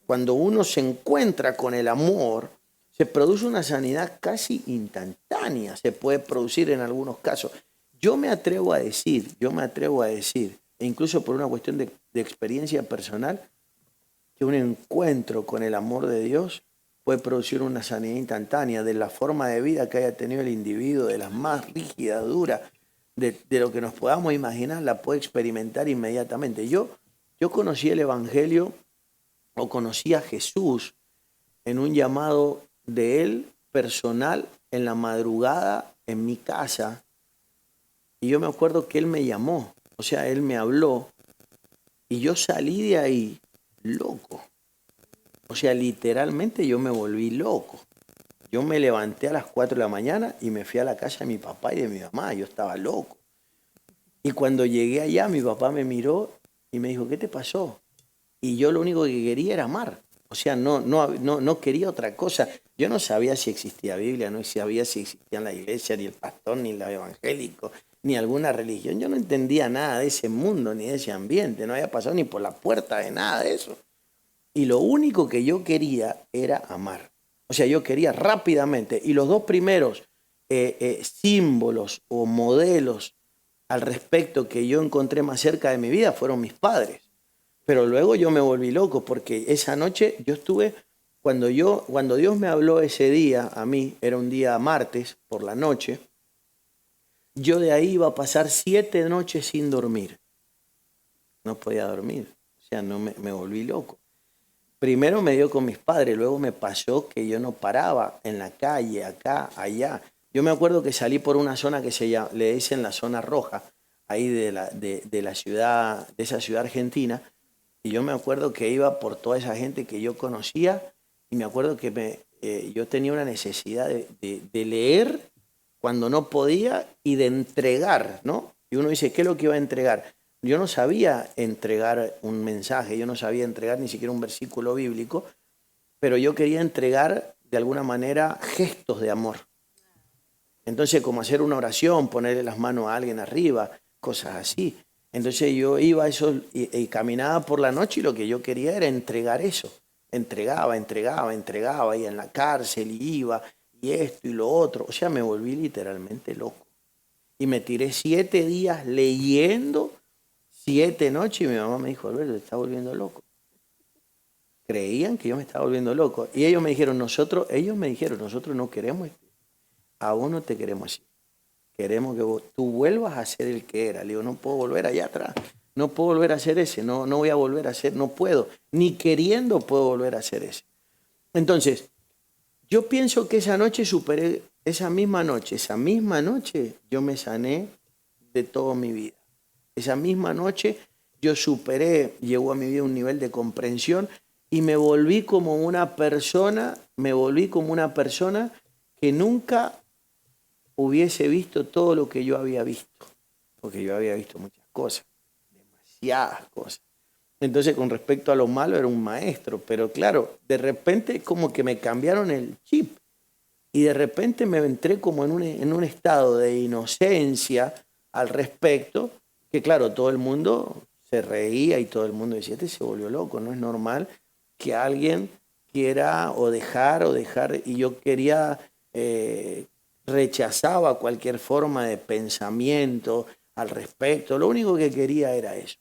Cuando uno se encuentra con el amor, se produce una sanidad casi instantánea, se puede producir en algunos casos. Yo me atrevo a decir, e incluso por una cuestión de experiencia personal, que un encuentro con el amor de Dios puede producir una sanidad instantánea de la forma de vida que haya tenido el individuo, de las más rígidas, duras, de lo que nos podamos imaginar, la puede experimentar inmediatamente. Yo conocí el Evangelio o conocí a Jesús en un llamado de él personal en la madrugada en mi casa. Y yo me acuerdo que él me llamó, o sea, él me habló y yo salí de ahí loco. O sea, literalmente yo me volví loco. Yo me levanté a las 4 de la mañana y me fui a la casa de mi papá y de mi mamá. Yo estaba loco. Y cuando llegué allá, mi papá me miró y me dijo, ¿qué te pasó? Y yo lo único que quería era amar. O sea, no quería otra cosa. Yo no sabía si existía Biblia, no sabía si existía la iglesia, ni el pastor, ni el evangélico, ni alguna religión. Yo no entendía nada de ese mundo, ni de ese ambiente. No había pasado ni por la puerta de nada de eso. Y lo único que yo quería era amar. O sea, yo quería rápidamente. Y los dos primeros símbolos o modelos al respecto que yo encontré más cerca de mi vida fueron mis padres. Pero luego yo me volví loco porque esa noche yo estuve, cuando Dios me habló ese día a mí, era un día martes por la noche, yo de ahí iba a pasar 7 noches sin dormir. No podía dormir. O sea, me volví loco. Primero me dio con mis padres, luego me pasó que yo no paraba en la calle, acá, allá. Yo me acuerdo que salí por una zona que le dicen la zona roja, ahí de la ciudad, de esa ciudad argentina, y yo me acuerdo que iba por toda esa gente que yo conocía, y me acuerdo que yo tenía una necesidad de leer cuando no podía y de entregar, ¿no? Y uno dice, ¿qué es lo que iba a entregar? Yo no sabía entregar un mensaje, yo no sabía entregar ni siquiera un versículo bíblico, pero yo quería entregar de alguna manera gestos de amor. Entonces, como hacer una oración, ponerle las manos a alguien arriba, cosas así. Entonces yo iba a eso y caminaba por la noche y lo que yo quería era entregar eso. Entregaba, y en la cárcel y iba, y esto y lo otro. O sea, me volví literalmente loco. Y me tiré 7 días leyendo, 7 noches, y mi mamá me dijo, Alberto, te estás volviendo loco. Creían que yo me estaba volviendo loco. Y ellos me dijeron, nosotros no queremos, a vos no te queremos así. Queremos que tú vuelvas a ser el que era. Le digo, no puedo volver allá atrás. No puedo volver a ser ese. No voy a volver a ser, no puedo. Ni queriendo puedo volver a ser ese. Entonces, yo pienso que esa misma noche, yo me sané de toda mi vida. Esa misma noche yo llegó a mi vida un nivel de comprensión y me volví como una persona que nunca hubiese visto todo lo que yo había visto, porque yo había visto muchas cosas, demasiadas cosas. Entonces, con respecto a lo malo, era un maestro, pero claro, de repente como que me cambiaron el chip y de repente me entré como en un estado de inocencia al respecto, que claro, todo el mundo se reía y todo el mundo decía, este se volvió loco, no es normal que alguien quiera o dejar, y yo quería, rechazaba cualquier forma de pensamiento al respecto, lo único que quería era eso.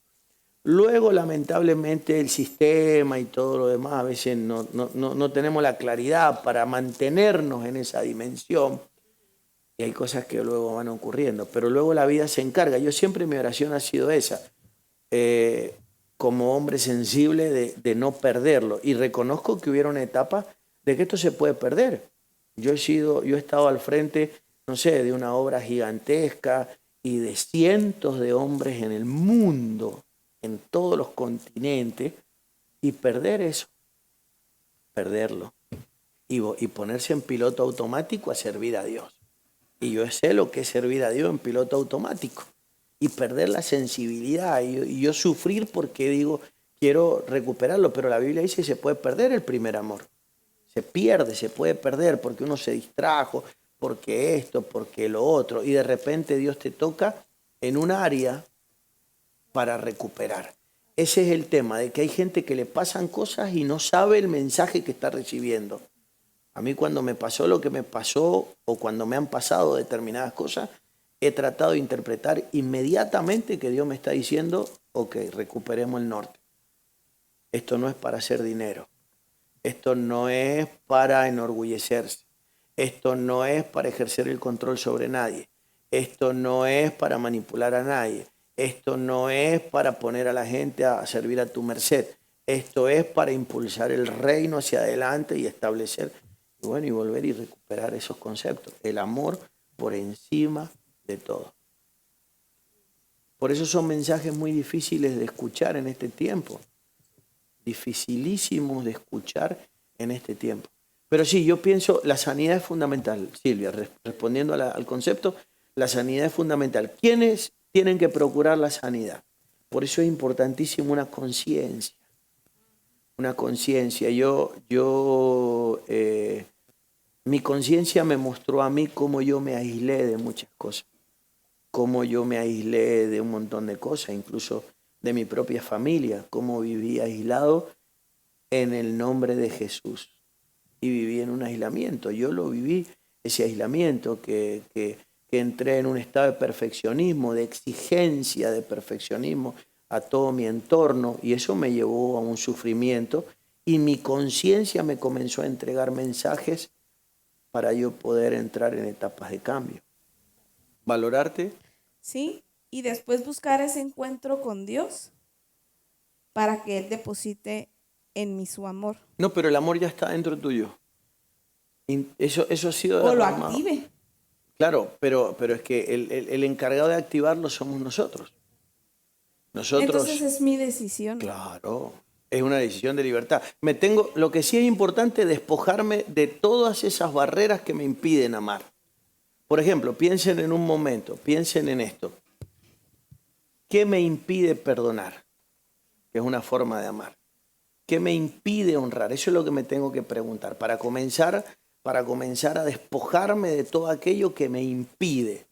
Luego, lamentablemente, el sistema y todo lo demás, a veces no tenemos la claridad para mantenernos en esa dimensión y hay cosas que luego van ocurriendo, pero luego la vida se encarga. Yo siempre mi oración ha sido esa, como hombre sensible de no perderlo, y reconozco que hubieron etapas de que esto se puede perder. Yo he estado al frente, no sé, de una obra gigantesca y de cientos de hombres en el mundo, en todos los continentes, y perder eso, perderlo, y ponerse en piloto automático a servir a Dios. Y yo sé lo que es servir a Dios en piloto automático, y perder la sensibilidad, y yo sufrir porque digo, quiero recuperarlo, pero la Biblia dice que se puede perder el primer amor. Se pierde, se puede perder porque uno se distrajo, porque esto, porque lo otro, y de repente Dios te toca en un área para recuperar. Ese es el tema, de que hay gente que le pasan cosas y no sabe el mensaje que está recibiendo. A mí cuando me pasó lo que me pasó o cuando me han pasado determinadas cosas, he tratado de interpretar inmediatamente que Dios me está diciendo, ok, recuperemos el norte. Esto no es para hacer dinero. Esto no es para enorgullecerse. Esto no es para ejercer el control sobre nadie. Esto no es para manipular a nadie. Esto no es para poner a la gente a servir a tu merced. Esto es para impulsar el reino hacia adelante y establecer, y bueno, y volver y recuperar esos conceptos. El amor por encima de todo. Por eso son mensajes muy difíciles de escuchar en este tiempo. Dificilísimos de escuchar en este tiempo. Pero sí, yo pienso, la sanidad es fundamental, Silvia, respondiendo al concepto, la sanidad es fundamental. ¿Quiénes tienen que procurar la sanidad? Por eso es importantísimo una conciencia. Una conciencia. Mi conciencia me mostró a mí cómo yo me aislé de muchas cosas. Cómo yo me aislé de un montón de cosas, incluso de mi propia familia, cómo viví aislado en el nombre de Jesús. Y viví en un aislamiento. Yo lo viví, ese aislamiento, que entré en un estado de perfeccionismo, de exigencia de perfeccionismo a todo mi entorno, y eso me llevó a un sufrimiento, y mi conciencia me comenzó a entregar mensajes para yo poder entrar en etapas de cambio. ¿Valorarte? Sí, y después buscar ese encuentro con Dios para que Él deposite en mí su amor. No, pero el amor ya está dentro tuyo. Eso ha sido O lo derramado. active. Claro, pero es que el encargado de activarlo somos nosotros. Entonces Nosotros, es mi decisión. claro, es una decisión de libertad. Lo que sí es importante es despojarme de todas esas barreras que me impiden amar. Por ejemplo, piensen en un momento, piensen en esto. ¿Qué me impide perdonar? Que es una forma de amar. ¿Qué me impide honrar? Eso es lo que me tengo que preguntar. Para comenzar a despojarme de todo aquello que me impide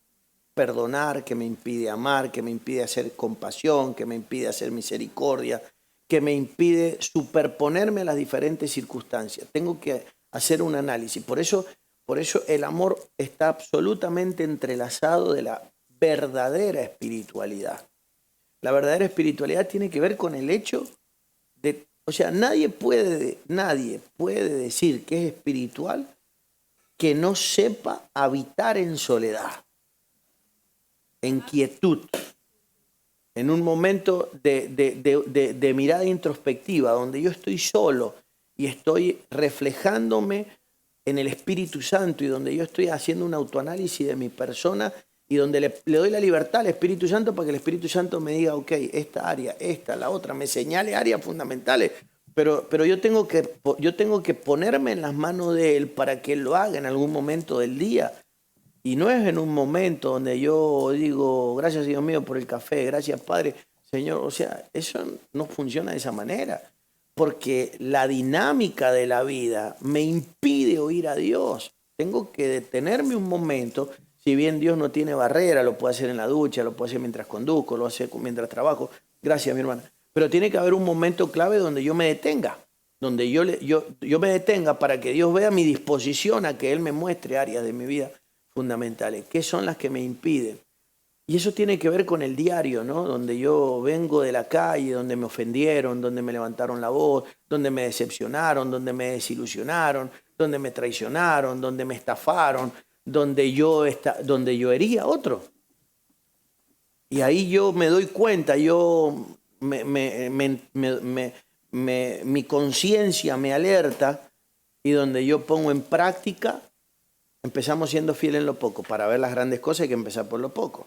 perdonar, que me impide amar, que me impide hacer compasión, que me impide hacer misericordia, que me impide superponerme a las diferentes circunstancias. Tengo que hacer un análisis. Por eso el amor está absolutamente entrelazado de la verdadera espiritualidad. La verdadera espiritualidad tiene que ver con el hecho de, o sea, nadie puede decir que es espiritual que no sepa habitar en soledad, en quietud, en un momento de mirada introspectiva, donde yo estoy solo y estoy reflejándome en el Espíritu Santo y donde yo estoy haciendo un autoanálisis de mi persona y donde le doy la libertad al Espíritu Santo para que el Espíritu Santo me diga, ok, esta área, esta, la otra, me señale áreas fundamentales, pero yo tengo que ponerme en las manos de Él para que Él lo haga en algún momento del día. Y no es en un momento donde yo digo, gracias Dios mío por el café, gracias Padre, Señor. O sea, eso no funciona de esa manera. Porque la dinámica de la vida me impide oír a Dios. Tengo que detenerme un momento. Si bien Dios no tiene barrera, lo puedo hacer en la ducha, lo puedo hacer mientras conduzco, lo hacer mientras trabajo. Gracias, mi hermana. Pero tiene que haber un momento clave donde yo me detenga. Donde yo me detenga para que Dios vea mi disposición a que Él me muestre áreas de mi vida fundamentales. ¿Qué son las que me impiden? Y eso tiene que ver con el diario, ¿no? Donde yo vengo de la calle, donde me ofendieron, donde me levantaron la voz, donde me decepcionaron, donde me desilusionaron, donde me traicionaron, donde me estafaron, donde yo hería a otro. Y ahí yo me doy cuenta, mi conciencia me alerta y donde yo pongo en práctica, empezamos siendo fieles en lo poco. Para ver las grandes cosas hay que empezar por lo poco.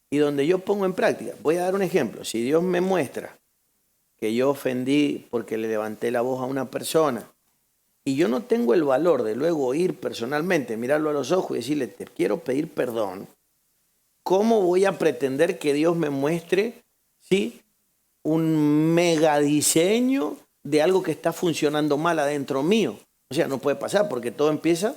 Y donde yo pongo en práctica, voy a dar un ejemplo. Si Dios me muestra que yo ofendí porque le levanté la voz a una persona y yo no tengo el valor de luego ir personalmente, mirarlo a los ojos y decirle, te quiero pedir perdón, ¿cómo voy a pretender que Dios me muestre, ¿sí?, un mega diseño de algo que está funcionando mal adentro mío? O sea, no puede pasar porque todo empieza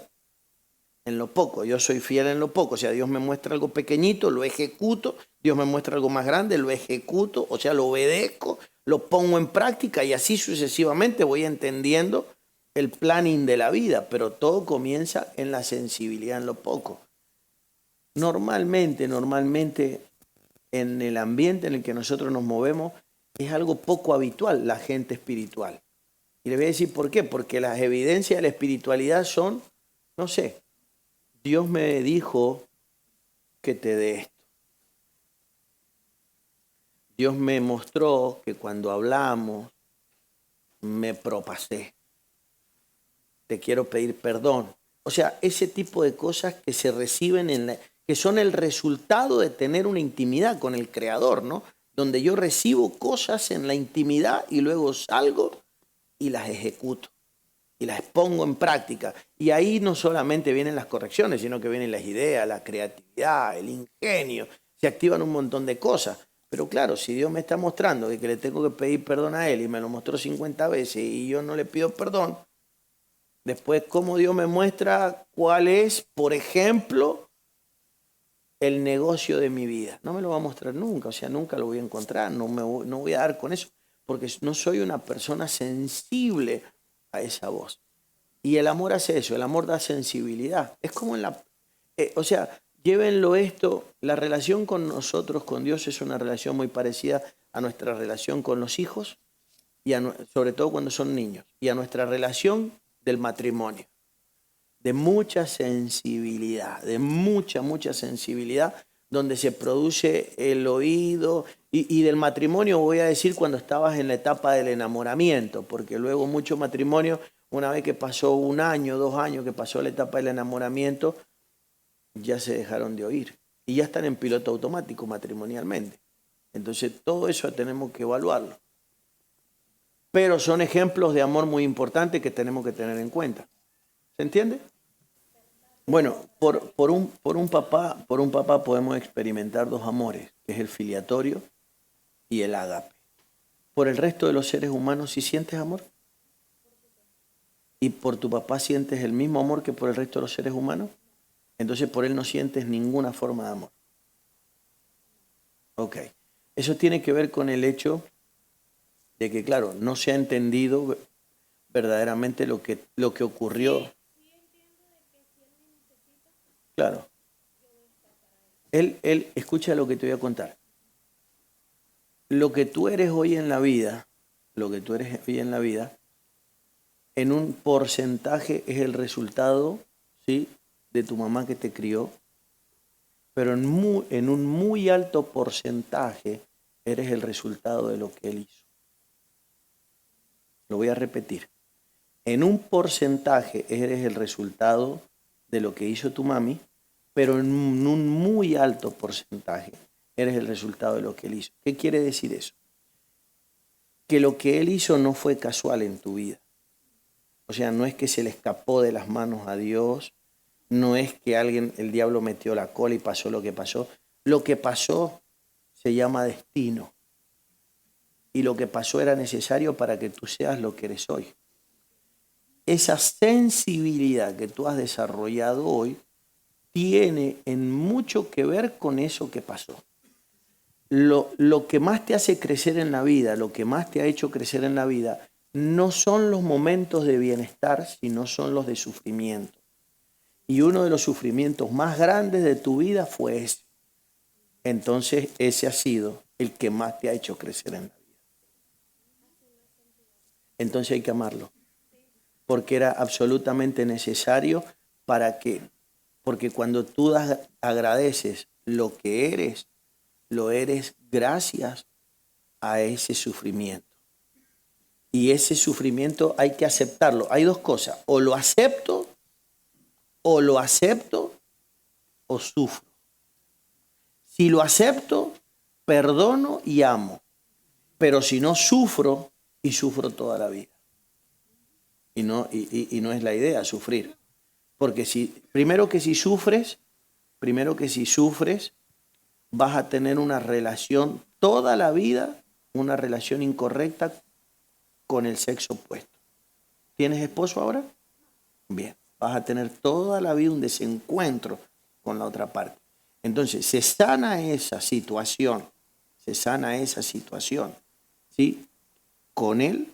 en lo poco. Yo soy fiel en lo poco. O sea, Dios me muestra algo pequeñito, lo ejecuto. Dios me muestra algo más grande, lo ejecuto. O sea, lo obedezco, lo pongo en práctica y así sucesivamente voy entendiendo el planning de la vida. Pero todo comienza en la sensibilidad en lo poco. Normalmente, en el ambiente en el que nosotros nos movemos, es algo poco habitual la gente espiritual. Y les voy a decir por qué. Porque las evidencias de la espiritualidad son, no sé, Dios me dijo que te dé esto. Dios me mostró que cuando hablamos me propasé. Te quiero pedir perdón. O sea, ese tipo de cosas que se reciben que son el resultado de tener una intimidad con el Creador, ¿no? Donde yo recibo cosas en la intimidad y luego salgo y las ejecuto. Y las pongo en práctica. Y ahí no solamente vienen las correcciones, sino que vienen las ideas, la creatividad, el ingenio. Se activan un montón de cosas. Pero claro, si Dios me está mostrando que le tengo que pedir perdón a Él y me lo mostró 50 veces y yo no le pido perdón, después cómo Dios me muestra cuál es, por ejemplo, el negocio de mi vida. No me lo va a mostrar nunca, o sea, nunca lo voy a encontrar, no voy a dar con eso, porque no soy una persona sensible a esa voz. Y el amor hace eso, el amor da sensibilidad. Es como o sea, llévenlo esto, la relación con nosotros, con Dios, es una relación muy parecida a nuestra relación con los hijos, y sobre todo cuando son niños, y a nuestra relación del matrimonio. De mucha sensibilidad, de mucha sensibilidad, donde se produce el oído, y del matrimonio voy a decir cuando estabas en la etapa del enamoramiento, porque luego muchos matrimonios, una vez que pasó 1 año, 2 años, que pasó la etapa del enamoramiento, ya se dejaron de oír y ya están en piloto automático matrimonialmente. Entonces todo eso tenemos que evaluarlo. Pero son ejemplos de amor muy importantes que tenemos que tener en cuenta. ¿Se entiende? Bueno, por un papá podemos experimentar 2 amores, que es el filiatorio y el ágape. Por el resto de los seres humanos, ¿sí sientes amor? ¿Y por tu papá sientes el mismo amor que por el resto de los seres humanos? Entonces por él no sientes ninguna forma de amor. Ok. Eso tiene que ver con el hecho de que, claro, no se ha entendido verdaderamente lo que ocurrió. Claro. Él, escucha lo que te voy a contar. Lo que tú eres hoy en la vida, en un porcentaje es el resultado, ¿sí?, de tu mamá que te crió, pero en un muy alto porcentaje eres el resultado de lo que él hizo. Lo voy a repetir. En un porcentaje eres el resultado de lo que hizo tu mami, pero en un muy alto porcentaje eres el resultado de lo que él hizo. ¿Qué quiere decir eso? Que lo que él hizo no fue casual en tu vida. O sea, no es que se le escapó de las manos a Dios No es que el diablo metió la cola y pasó lo que pasó. Lo que pasó se llama destino. Y lo que pasó era necesario para que tú seas lo que eres hoy. Esa sensibilidad que tú has desarrollado hoy tiene en mucho que ver con eso que pasó. Lo que más te hace crecer en la vida, lo que más te ha hecho crecer en la vida, no son los momentos de bienestar, sino son los de sufrimiento. Y uno de los sufrimientos más grandes de tu vida fue ese. Entonces ese ha sido el que más te ha hecho crecer en la vida. Entonces hay que amarlo, porque era absolutamente necesario porque cuando tú agradeces lo que eres, lo eres gracias a ese sufrimiento. Y ese sufrimiento hay que aceptarlo. Hay dos cosas, o lo acepto o sufro. Si lo acepto, perdono y amo. Pero si no, sufro y sufro toda la vida. Y no es la idea sufrir. Porque primero que si sufres, vas a tener una relación toda la vida, una relación incorrecta con el sexo opuesto. ¿Tienes esposo ahora? Bien, vas a tener toda la vida un desencuentro con la otra parte. Entonces, se sana esa situación, ¿sí? Con él,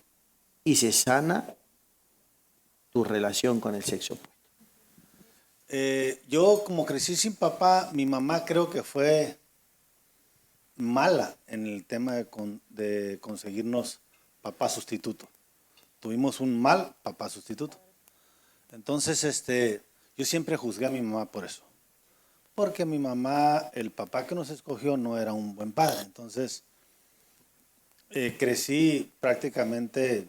y se sana tu relación con el sexo opuesto. Yo, como crecí sin papá, mi mamá creo que fue mala en el tema de conseguirnos papá sustituto. Tuvimos un mal papá sustituto. Entonces, yo siempre juzgué a mi mamá por eso. Porque mi mamá, el papá que nos escogió no era un buen padre. Entonces, crecí prácticamente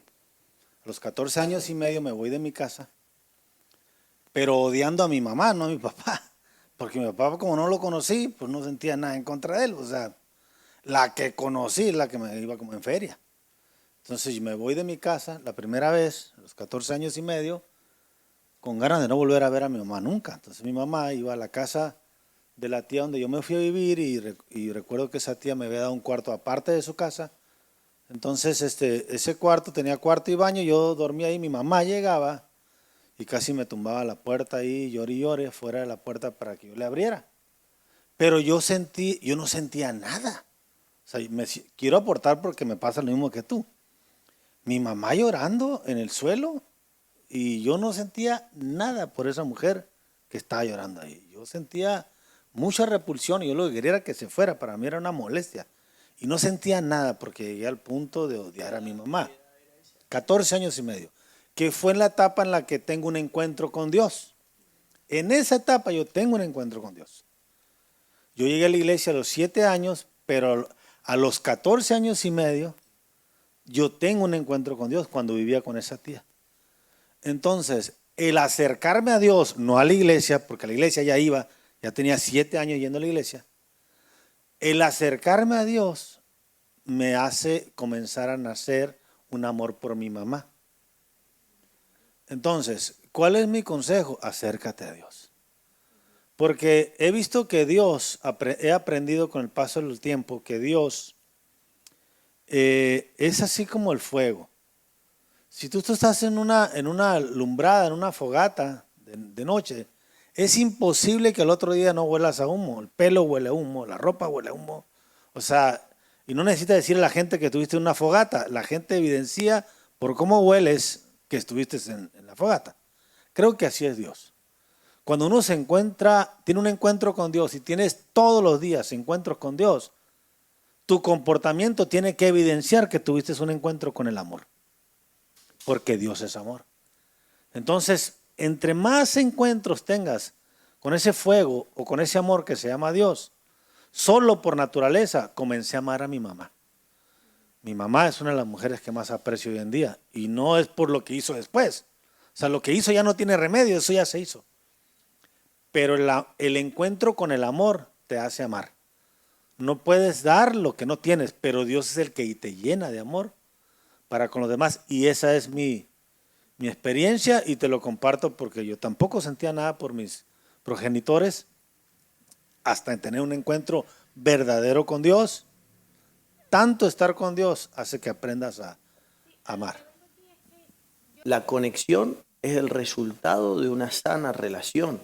a los 14 años y medio, me voy de mi casa, pero odiando a mi mamá, no a mi papá. Porque mi papá, como no lo conocí, pues no sentía nada en contra de él. O sea, la que conocí, la que me iba como en feria. Entonces me voy de mi casa la primera vez, a los 14 años y medio, con ganas de no volver a ver a mi mamá nunca. Entonces mi mamá iba a la casa de la tía donde yo me fui a vivir y recuerdo que esa tía me había dado un cuarto aparte de su casa. Entonces ese cuarto tenía cuarto y baño, yo dormía ahí, mi mamá llegaba y casi me tumbaba la puerta ahí, lloré y lloré fuera de la puerta para que yo le abriera. Pero yo no sentía nada. O sea, quiero aportar porque me pasa lo mismo que tú. Mi mamá llorando en el suelo y yo no sentía nada por esa mujer que estaba llorando ahí. Yo sentía mucha repulsión y yo lo que quería era que se fuera. Para mí era una molestia. Y no sentía nada porque llegué al punto de odiar a mi mamá. 14 años y medio. Que fue en la etapa en la que tengo un encuentro con Dios. En esa etapa yo tengo un encuentro con Dios. Yo llegué a la iglesia a los 7 años, pero a los 14 años y medio yo tengo un encuentro con Dios cuando vivía con esa tía. Entonces, el acercarme a Dios, no a la iglesia, porque a la iglesia ya iba, ya tenía 7 años yendo a la iglesia. El acercarme a Dios me hace comenzar a nacer un amor por mi mamá. Entonces, ¿cuál es mi consejo? Acércate a Dios. Porque he visto que Dios, he aprendido con el paso del tiempo que Dios es así como el fuego. Si tú estás en una alumbrada, en una fogata de noche, es imposible que el otro día no huelas a humo. El pelo huele a humo, la ropa huele a humo. O sea, y no necesitas decirle a la gente que estuviste en una fogata. La gente evidencia por cómo hueles que estuviste en la fogata. Creo que así es Dios. Cuando uno tiene un encuentro con Dios y tienes todos los días encuentros con Dios, tu comportamiento tiene que evidenciar que tuviste un encuentro con el amor. Porque Dios es amor. Entonces, entre más encuentros tengas con ese fuego o con ese amor que se llama Dios, solo por naturaleza comencé a amar a mi mamá. Mi mamá es una de las mujeres que más aprecio hoy en día y no es por lo que hizo después. O sea, lo que hizo ya no tiene remedio, eso ya se hizo. Pero el encuentro con el amor te hace amar. No puedes dar lo que no tienes, pero Dios es el que te llena de amor para con los demás. Y esa es mi experiencia y te lo comparto porque yo tampoco sentía nada por mis progenitores, hasta en tener un encuentro verdadero con Dios. Tanto estar con Dios hace que aprendas a amar. La conexión es el resultado de una sana relación.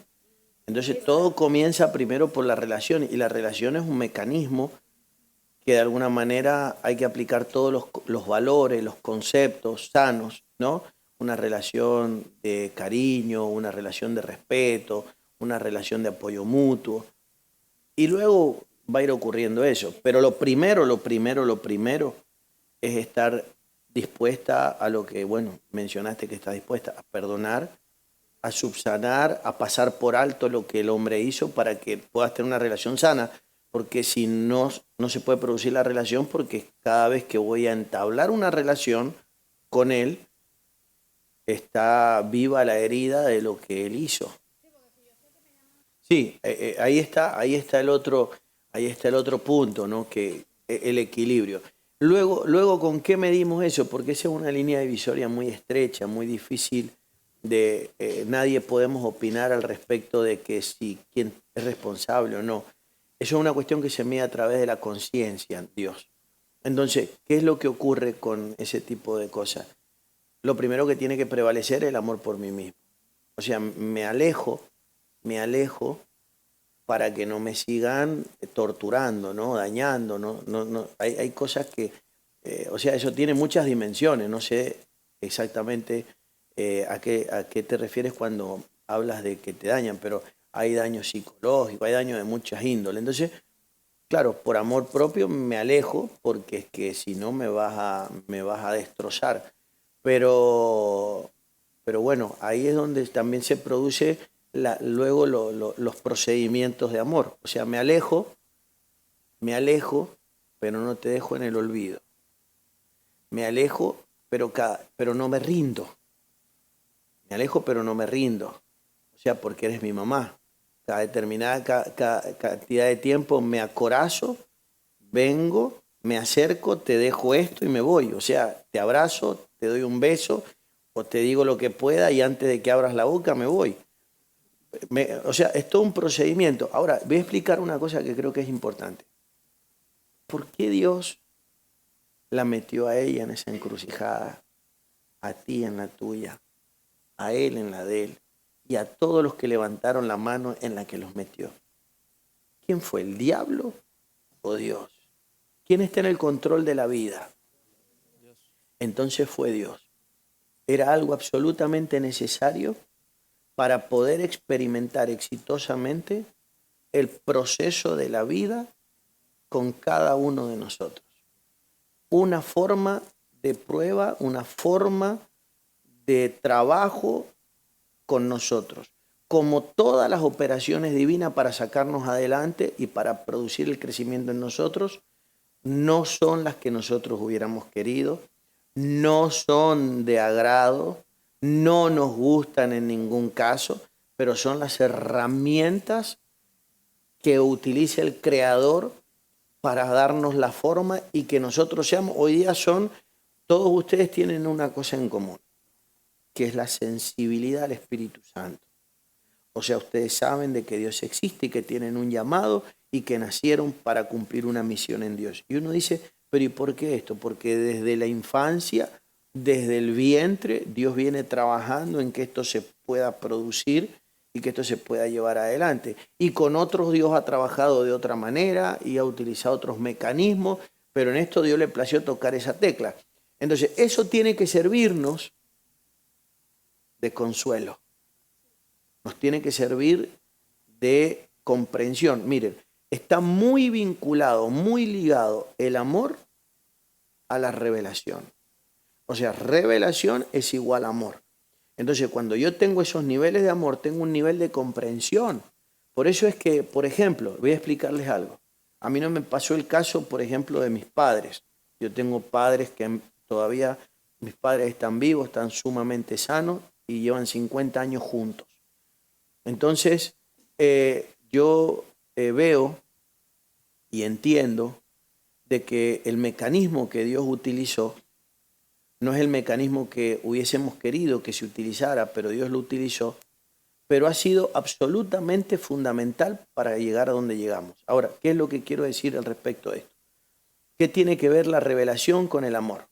Entonces todo comienza primero por la relación y la relación es un mecanismo que de alguna manera hay que aplicar todos los valores, los conceptos sanos, ¿no? Una relación de cariño, una relación de respeto, una relación de apoyo mutuo. Y luego va a ir ocurriendo eso. Pero lo primero es estar dispuesta a lo que, bueno, mencionaste que estás dispuesta a perdonar, a subsanar, a pasar por alto lo que el hombre hizo para que puedas tener una relación sana, porque si no, no se puede producir la relación, porque cada vez que voy a entablar una relación con él, está viva la herida de lo que él hizo. Sí, ahí está el otro punto, ¿no? Que el equilibrio. Luego, ¿con qué medimos eso? Porque esa es una línea divisoria muy estrecha, muy difícil de nadie podemos opinar al respecto de que si quién es responsable o no. Eso es una cuestión que se mide a través de la conciencia, Dios. Entonces, ¿qué es lo que ocurre con ese tipo de cosas? Lo primero que tiene que prevalecer es el amor por mí mismo. O sea, me alejo para que no me sigan torturando, ¿no? Dañando, ¿no? Hay cosas que, o sea, eso tiene muchas dimensiones. No sé exactamente a qué te refieres cuando hablas de que te dañan, pero hay daño psicológico, hay daño de muchas índoles. Entonces, claro, por amor propio me alejo porque es que si no me vas a destrozar. Pero bueno, ahí es donde también se produce luego los procedimientos de amor. O sea, me alejo, pero no te dejo en el olvido. Me alejo, pero no me rindo. Me alejo, pero no me rindo. O sea, porque eres mi mamá. Cada determinada cantidad de tiempo me acorazo, vengo, me acerco, te dejo esto y me voy. O sea, te abrazo, te doy un beso o te digo lo que pueda y antes de que abras la boca me voy. O sea, es todo un procedimiento. Ahora, voy a explicar una cosa que creo que es importante. ¿Por qué Dios la metió a ella en esa encrucijada, a ti en la tuya, a él en la de él y a todos los que levantaron la mano en la que los metió? ¿Quién fue, el diablo o Dios? ¿Quién está en el control de la vida? Entonces fue Dios. Era algo absolutamente necesario para poder experimentar exitosamente el proceso de la vida con cada uno de nosotros. Una forma de prueba, una forma de trabajo con nosotros. Como todas las operaciones divinas para sacarnos adelante y para producir el crecimiento en nosotros, no son las que nosotros hubiéramos querido, no son de agrado, no nos gustan en ningún caso, pero son las herramientas que utiliza el Creador para darnos la forma y que nosotros seamos. Hoy día todos ustedes tienen una cosa en común, que es la sensibilidad al Espíritu Santo. O sea, ustedes saben de que Dios existe y que tienen un llamado y que nacieron para cumplir una misión en Dios. Y uno dice, pero ¿y por qué esto? Porque desde la infancia, desde el vientre, Dios viene trabajando en que esto se pueda producir y que esto se pueda llevar adelante. Y con otros Dios ha trabajado de otra manera y ha utilizado otros mecanismos, pero en esto Dios le plació tocar esa tecla. Entonces, eso tiene que servirnos de consuelo. Nos tiene que servir de comprensión. Miren, está muy vinculado, muy ligado el amor a la revelación. O sea, revelación es igual a amor. Entonces, cuando yo tengo esos niveles de amor, tengo un nivel de comprensión. Por eso es que, por ejemplo, voy a explicarles algo. A mí no me pasó el caso, por ejemplo, de mis padres. Yo tengo padres que todavía, mis padres están vivos, están sumamente sanos y llevan 50 años juntos. Entonces, yo veo y entiendo de que el mecanismo que Dios utilizó no es el mecanismo que hubiésemos querido que se utilizara, pero Dios lo utilizó. pero ha sido absolutamente fundamental para llegar a donde llegamos. Ahora, ¿qué es lo que quiero decir al respecto de esto? ¿Qué tiene que ver la revelación con el amor?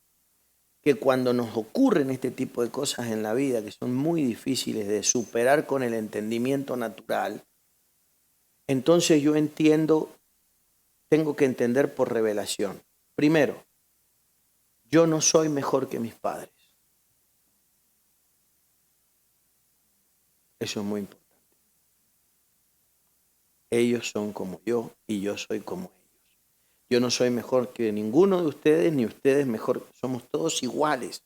Que cuando nos ocurren este tipo de cosas en la vida que son muy difíciles de superar con el entendimiento natural, entonces yo tengo que entender por revelación. Primero, yo no soy mejor que mis padres. Eso es muy importante. Ellos son como yo y yo soy como ellos. Yo no soy mejor que ninguno de ustedes, ni ustedes mejor. Somos todos iguales.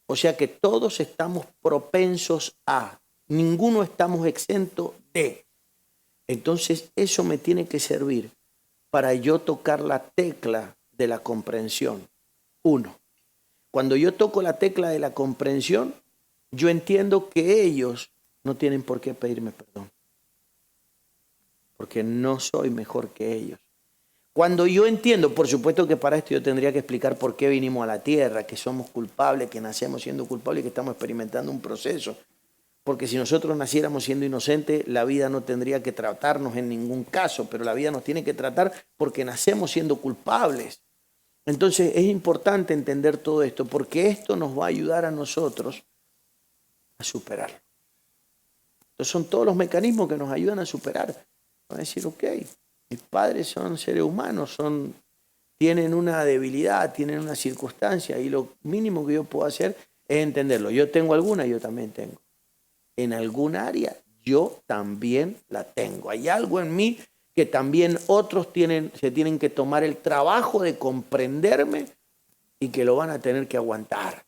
O sea que todos estamos propensos a. Ninguno estamos exentos de. Entonces eso me tiene que servir para yo tocar la tecla de la comprensión. Uno, cuando yo toco la tecla de la comprensión, yo entiendo que ellos no tienen por qué pedirme perdón. Porque no soy mejor que ellos. Cuando yo entiendo, por supuesto que para esto yo tendría que explicar por qué vinimos a la tierra, que somos culpables, que nacemos siendo culpables y que estamos experimentando un proceso. Porque si nosotros naciéramos siendo inocentes, la vida no tendría que tratarnos en ningún caso, pero la vida nos tiene que tratar porque nacemos siendo culpables. Entonces es importante entender todo esto, porque esto nos va a ayudar a nosotros a superarlo. Entonces son todos los mecanismos que nos ayudan a superar. Van a decir, ok, mis padres son seres humanos, tienen una debilidad, tienen una circunstancia, y lo mínimo que yo puedo hacer es entenderlo. Yo tengo alguna, yo también tengo. En algún área yo también la tengo. Hay algo en mí que también otros se tienen que tomar el trabajo de comprenderme y que lo van a tener que aguantar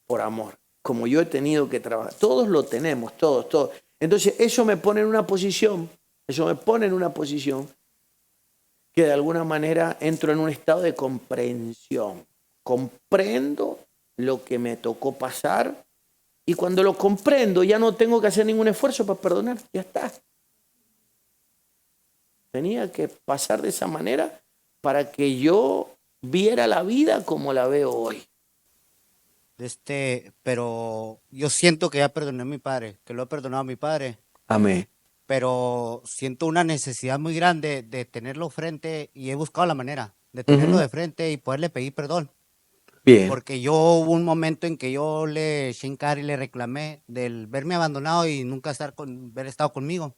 por amor, como yo he tenido que trabajar. Todos lo tenemos, todos. Entonces eso me pone en una posición, que de alguna manera entro en un estado de comprensión. Comprendo lo que me tocó pasar y cuando lo comprendo ya no tengo que hacer ningún esfuerzo para perdonar, ya está. Tenía que pasar de esa manera para que yo viera la vida como la veo hoy. Pero yo siento que ya perdoné a mi padre, que lo he perdonado a mi padre, Amén. pero siento una necesidad muy grande de tenerlo frente y he buscado la manera de tenerlo de frente y poderle pedir perdón. Bien. Porque yo hubo un momento en que yo le eché en cara y le reclamé del verme abandonado y nunca haber estado conmigo.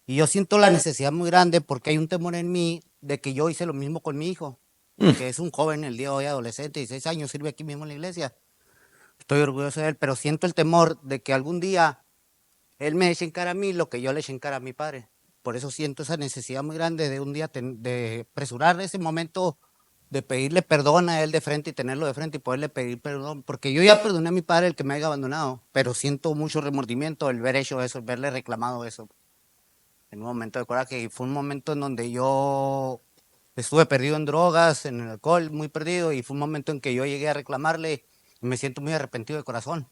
Y yo siento la necesidad muy grande porque hay un temor en mí de que yo hice lo mismo con mi hijo, que es un joven el día de hoy, adolescente, 16 años, sirve aquí mismo en la iglesia. Estoy orgulloso de él, pero siento el temor de que algún día él me eche en cara a mí lo que yo le eché en cara a mi padre. Por eso siento esa necesidad muy grande de un día de apresurar ese momento de pedirle perdón a él de frente y tenerlo de frente y poderle pedir perdón, porque yo ya perdoné a mi padre el que me haya abandonado, pero siento mucho remordimiento el ver hecho eso, el verle reclamado eso. En un momento de coraje, y fue un momento en donde yo estuve perdido en drogas, en el alcohol, muy perdido, y fue un momento en que yo llegué a reclamarle y me siento muy arrepentido de corazón.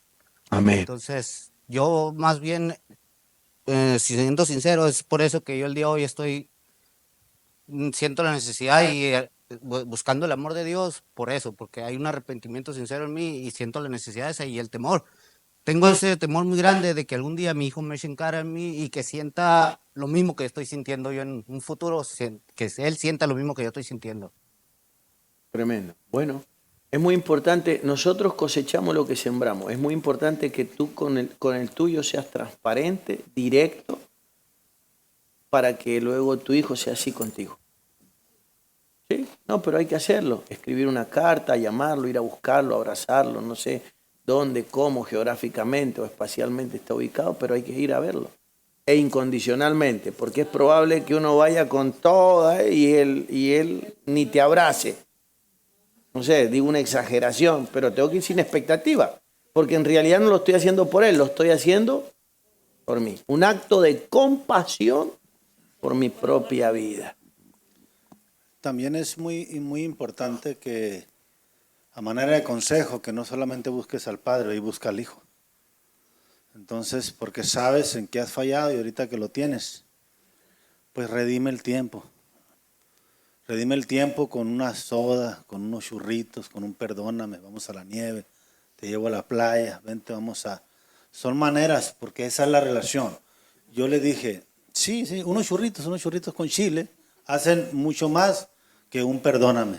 Amén. Entonces, yo más bien, siendo sincero, es por eso que yo el día de hoy siento la necesidad y buscando el amor de Dios, por eso, porque hay un arrepentimiento sincero en mí y siento la necesidad esa y el temor. Tengo ese temor muy grande de que algún día mi hijo me eche en cara a mí y que sienta lo mismo que estoy sintiendo yo en un futuro, que él sienta lo mismo que yo estoy sintiendo. Tremendo. Bueno, es muy importante, nosotros cosechamos lo que sembramos. Es muy importante que tú con el tuyo seas transparente, directo, para que luego tu hijo sea así contigo. ¿Sí? No, pero hay que hacerlo. Escribir una carta, llamarlo, ir a buscarlo, abrazarlo, no sé dónde, cómo, geográficamente o espacialmente está ubicado, pero hay que ir a verlo. E incondicionalmente, porque es probable que uno vaya con toda y él ni te abrace. No sé, digo una exageración, pero tengo que ir sin expectativa, porque en realidad no lo estoy haciendo por él, lo estoy haciendo por mí. Un acto de compasión por mi propia vida. También es muy importante que, a manera de consejo, que no solamente busques al Padre, y busca al Hijo. Entonces, porque sabes en qué has fallado y ahorita que lo tienes, pues redime el tiempo. Redime el tiempo con una soda, con unos churritos, con un perdóname, vamos a la nieve, te llevo a la playa, vente, vamos a... Son maneras, porque esa es la relación. yo le dije, sí, unos churritos con chile hacen mucho más que un perdóname.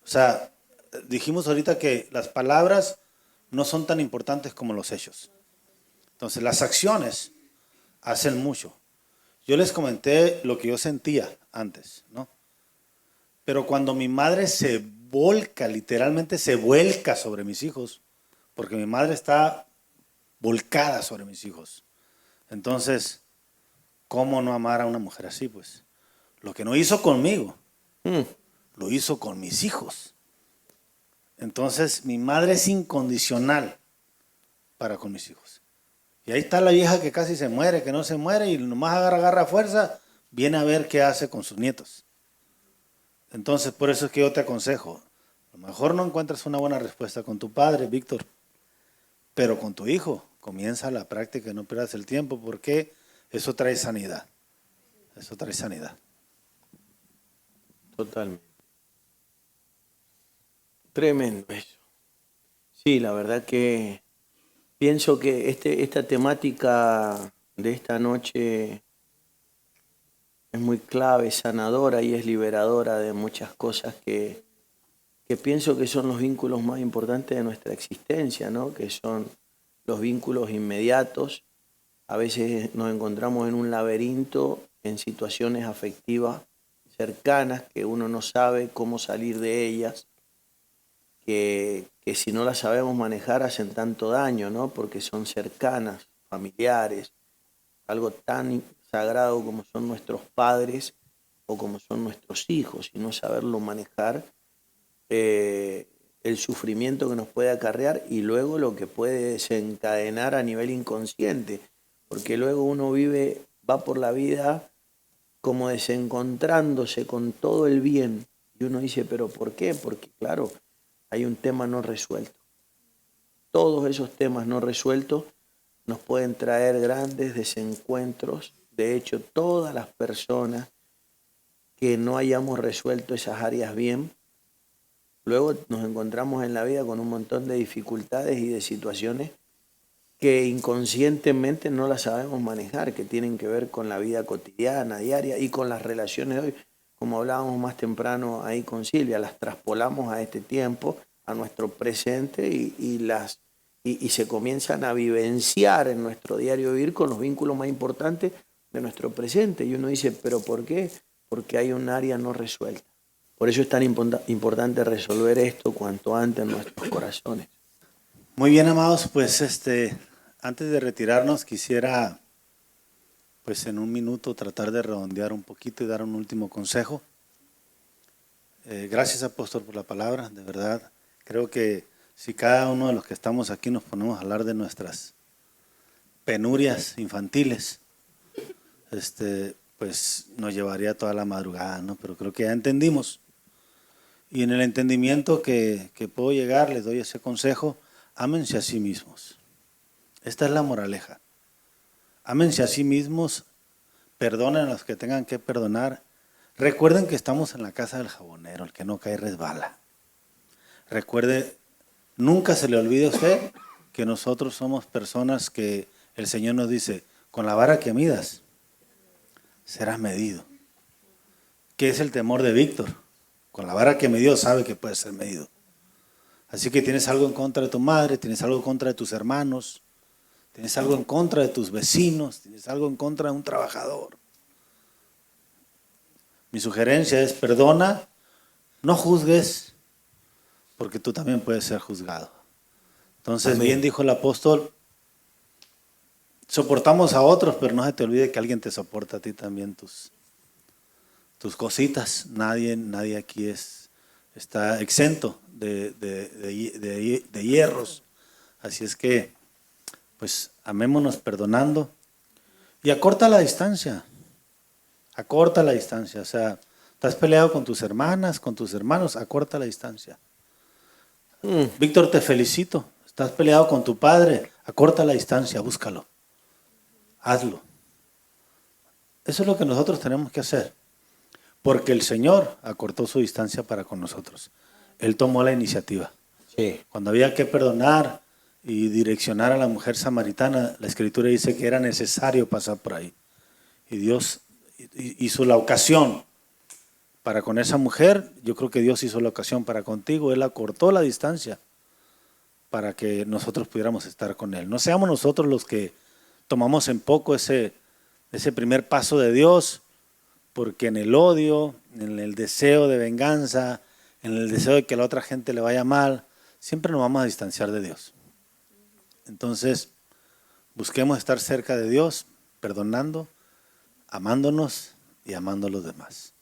O sea, dijimos ahorita que las palabras no son tan importantes como los hechos. Entonces, las acciones hacen mucho. Yo les comenté lo que yo sentía antes, ¿no? Pero cuando mi madre se volca, literalmente se vuelca sobre mis hijos, porque mi madre está volcada sobre mis hijos. Entonces, ¿cómo no amar a una mujer así? Pues lo que no hizo conmigo, lo hizo con mis hijos. Entonces, mi madre es incondicional para con mis hijos. Y ahí está la vieja que casi se muere, que no se muere, y nomás agarra fuerza, viene a ver qué hace con sus nietos. Entonces, por eso es que yo te aconsejo, a lo mejor no encuentras una buena respuesta con tu padre, Víctor, pero con tu hijo, comienza la práctica y no pierdas el tiempo, porque eso trae sanidad. Eso trae sanidad. Totalmente. Tremendo eso. Sí, la verdad que pienso que esta temática de esta noche es muy clave, sanadora y es liberadora de muchas cosas que pienso que son los vínculos más importantes de nuestra existencia, ¿no? Que son los vínculos inmediatos. A veces nos encontramos en un laberinto, en situaciones afectivas cercanas que uno no sabe cómo salir de ellas, que si no las sabemos manejar hacen tanto daño, ¿no? Porque son cercanas, familiares, algo tan sagrado como son nuestros padres o como son nuestros hijos, y no saberlo manejar, el sufrimiento que nos puede acarrear y luego lo que puede desencadenar a nivel inconsciente, porque luego uno va por la vida como desencontrándose con todo el bien, y uno dice, ¿pero por qué? Porque claro, hay un tema no resuelto. Todos esos temas no resueltos nos pueden traer grandes desencuentros. De hecho, todas las personas que no hayamos resuelto esas áreas bien, luego nos encontramos en la vida con un montón de dificultades y de situaciones que inconscientemente no las sabemos manejar, que tienen que ver con la vida cotidiana, diaria y con las relaciones de hoy. Como hablábamos más temprano ahí con Silvia, las traspolamos a este tiempo, a nuestro presente y se comienzan a vivenciar en nuestro diario vivir con los vínculos más importantes de nuestro presente. Y uno dice, ¿pero por qué? Porque hay un área no resuelta. Por eso es tan importante resolver esto cuanto antes en nuestros corazones. Muy bien, amados, pues antes de retirarnos quisiera, pues en un minuto, tratar de redondear un poquito y dar un último consejo. Gracias, apóstol, por la palabra, de verdad. Creo que si cada uno de los que estamos aquí nos ponemos a hablar de nuestras penurias infantiles, pues nos llevaría toda la madrugada, ¿no? Pero creo que ya entendimos. Y en el entendimiento que puedo llegar, les doy ese consejo: ámense a sí mismos. Esta es la moraleja. Ámense a sí mismos, perdonen a los que tengan que perdonar. Recuerden que estamos en la casa del jabonero, el que no cae resbala. Recuerde, nunca se le olvide a usted que nosotros somos personas que el Señor nos dice, con la vara que midas, serás medido. ¿Qué es el temor de Víctor? Con la vara que midió sabe que puede ser medido. Así que tienes algo en contra de tu madre, tienes algo en contra de tus hermanos, tienes algo en contra de tus vecinos, tienes algo en contra de un trabajador. Mi sugerencia es perdona, no juzgues, porque tú también puedes ser juzgado. Entonces, amén. Bien dijo el apóstol, soportamos a otros, pero no se te olvide que alguien te soporta a ti también tus cositas. Nadie aquí está exento de hierros. Así es que, pues, amémonos perdonando y acorta la distancia. Acorta la distancia. O sea, estás peleado con tus hermanas, con tus hermanos, acorta la distancia. Víctor, te felicito. Estás peleado con tu padre, acorta la distancia, búscalo. Hazlo. Eso es lo que nosotros tenemos que hacer. Porque el Señor acortó su distancia para con nosotros. Él tomó la iniciativa. Sí. Cuando había que perdonar y direccionar a la mujer samaritana, la Escritura dice que era necesario pasar por ahí. y Dios hizo la ocasión para con esa mujer. Yo creo que Dios hizo la ocasión para contigo. Él acortó la distancia para que nosotros pudiéramos estar con Él. No seamos nosotros los que tomamos en poco ese primer paso de Dios, porque en el odio, en el deseo de venganza, en el deseo de que a la otra gente le vaya mal, siempre nos vamos a distanciar de Dios. Entonces, busquemos estar cerca de Dios, perdonando, amándonos y amando a los demás.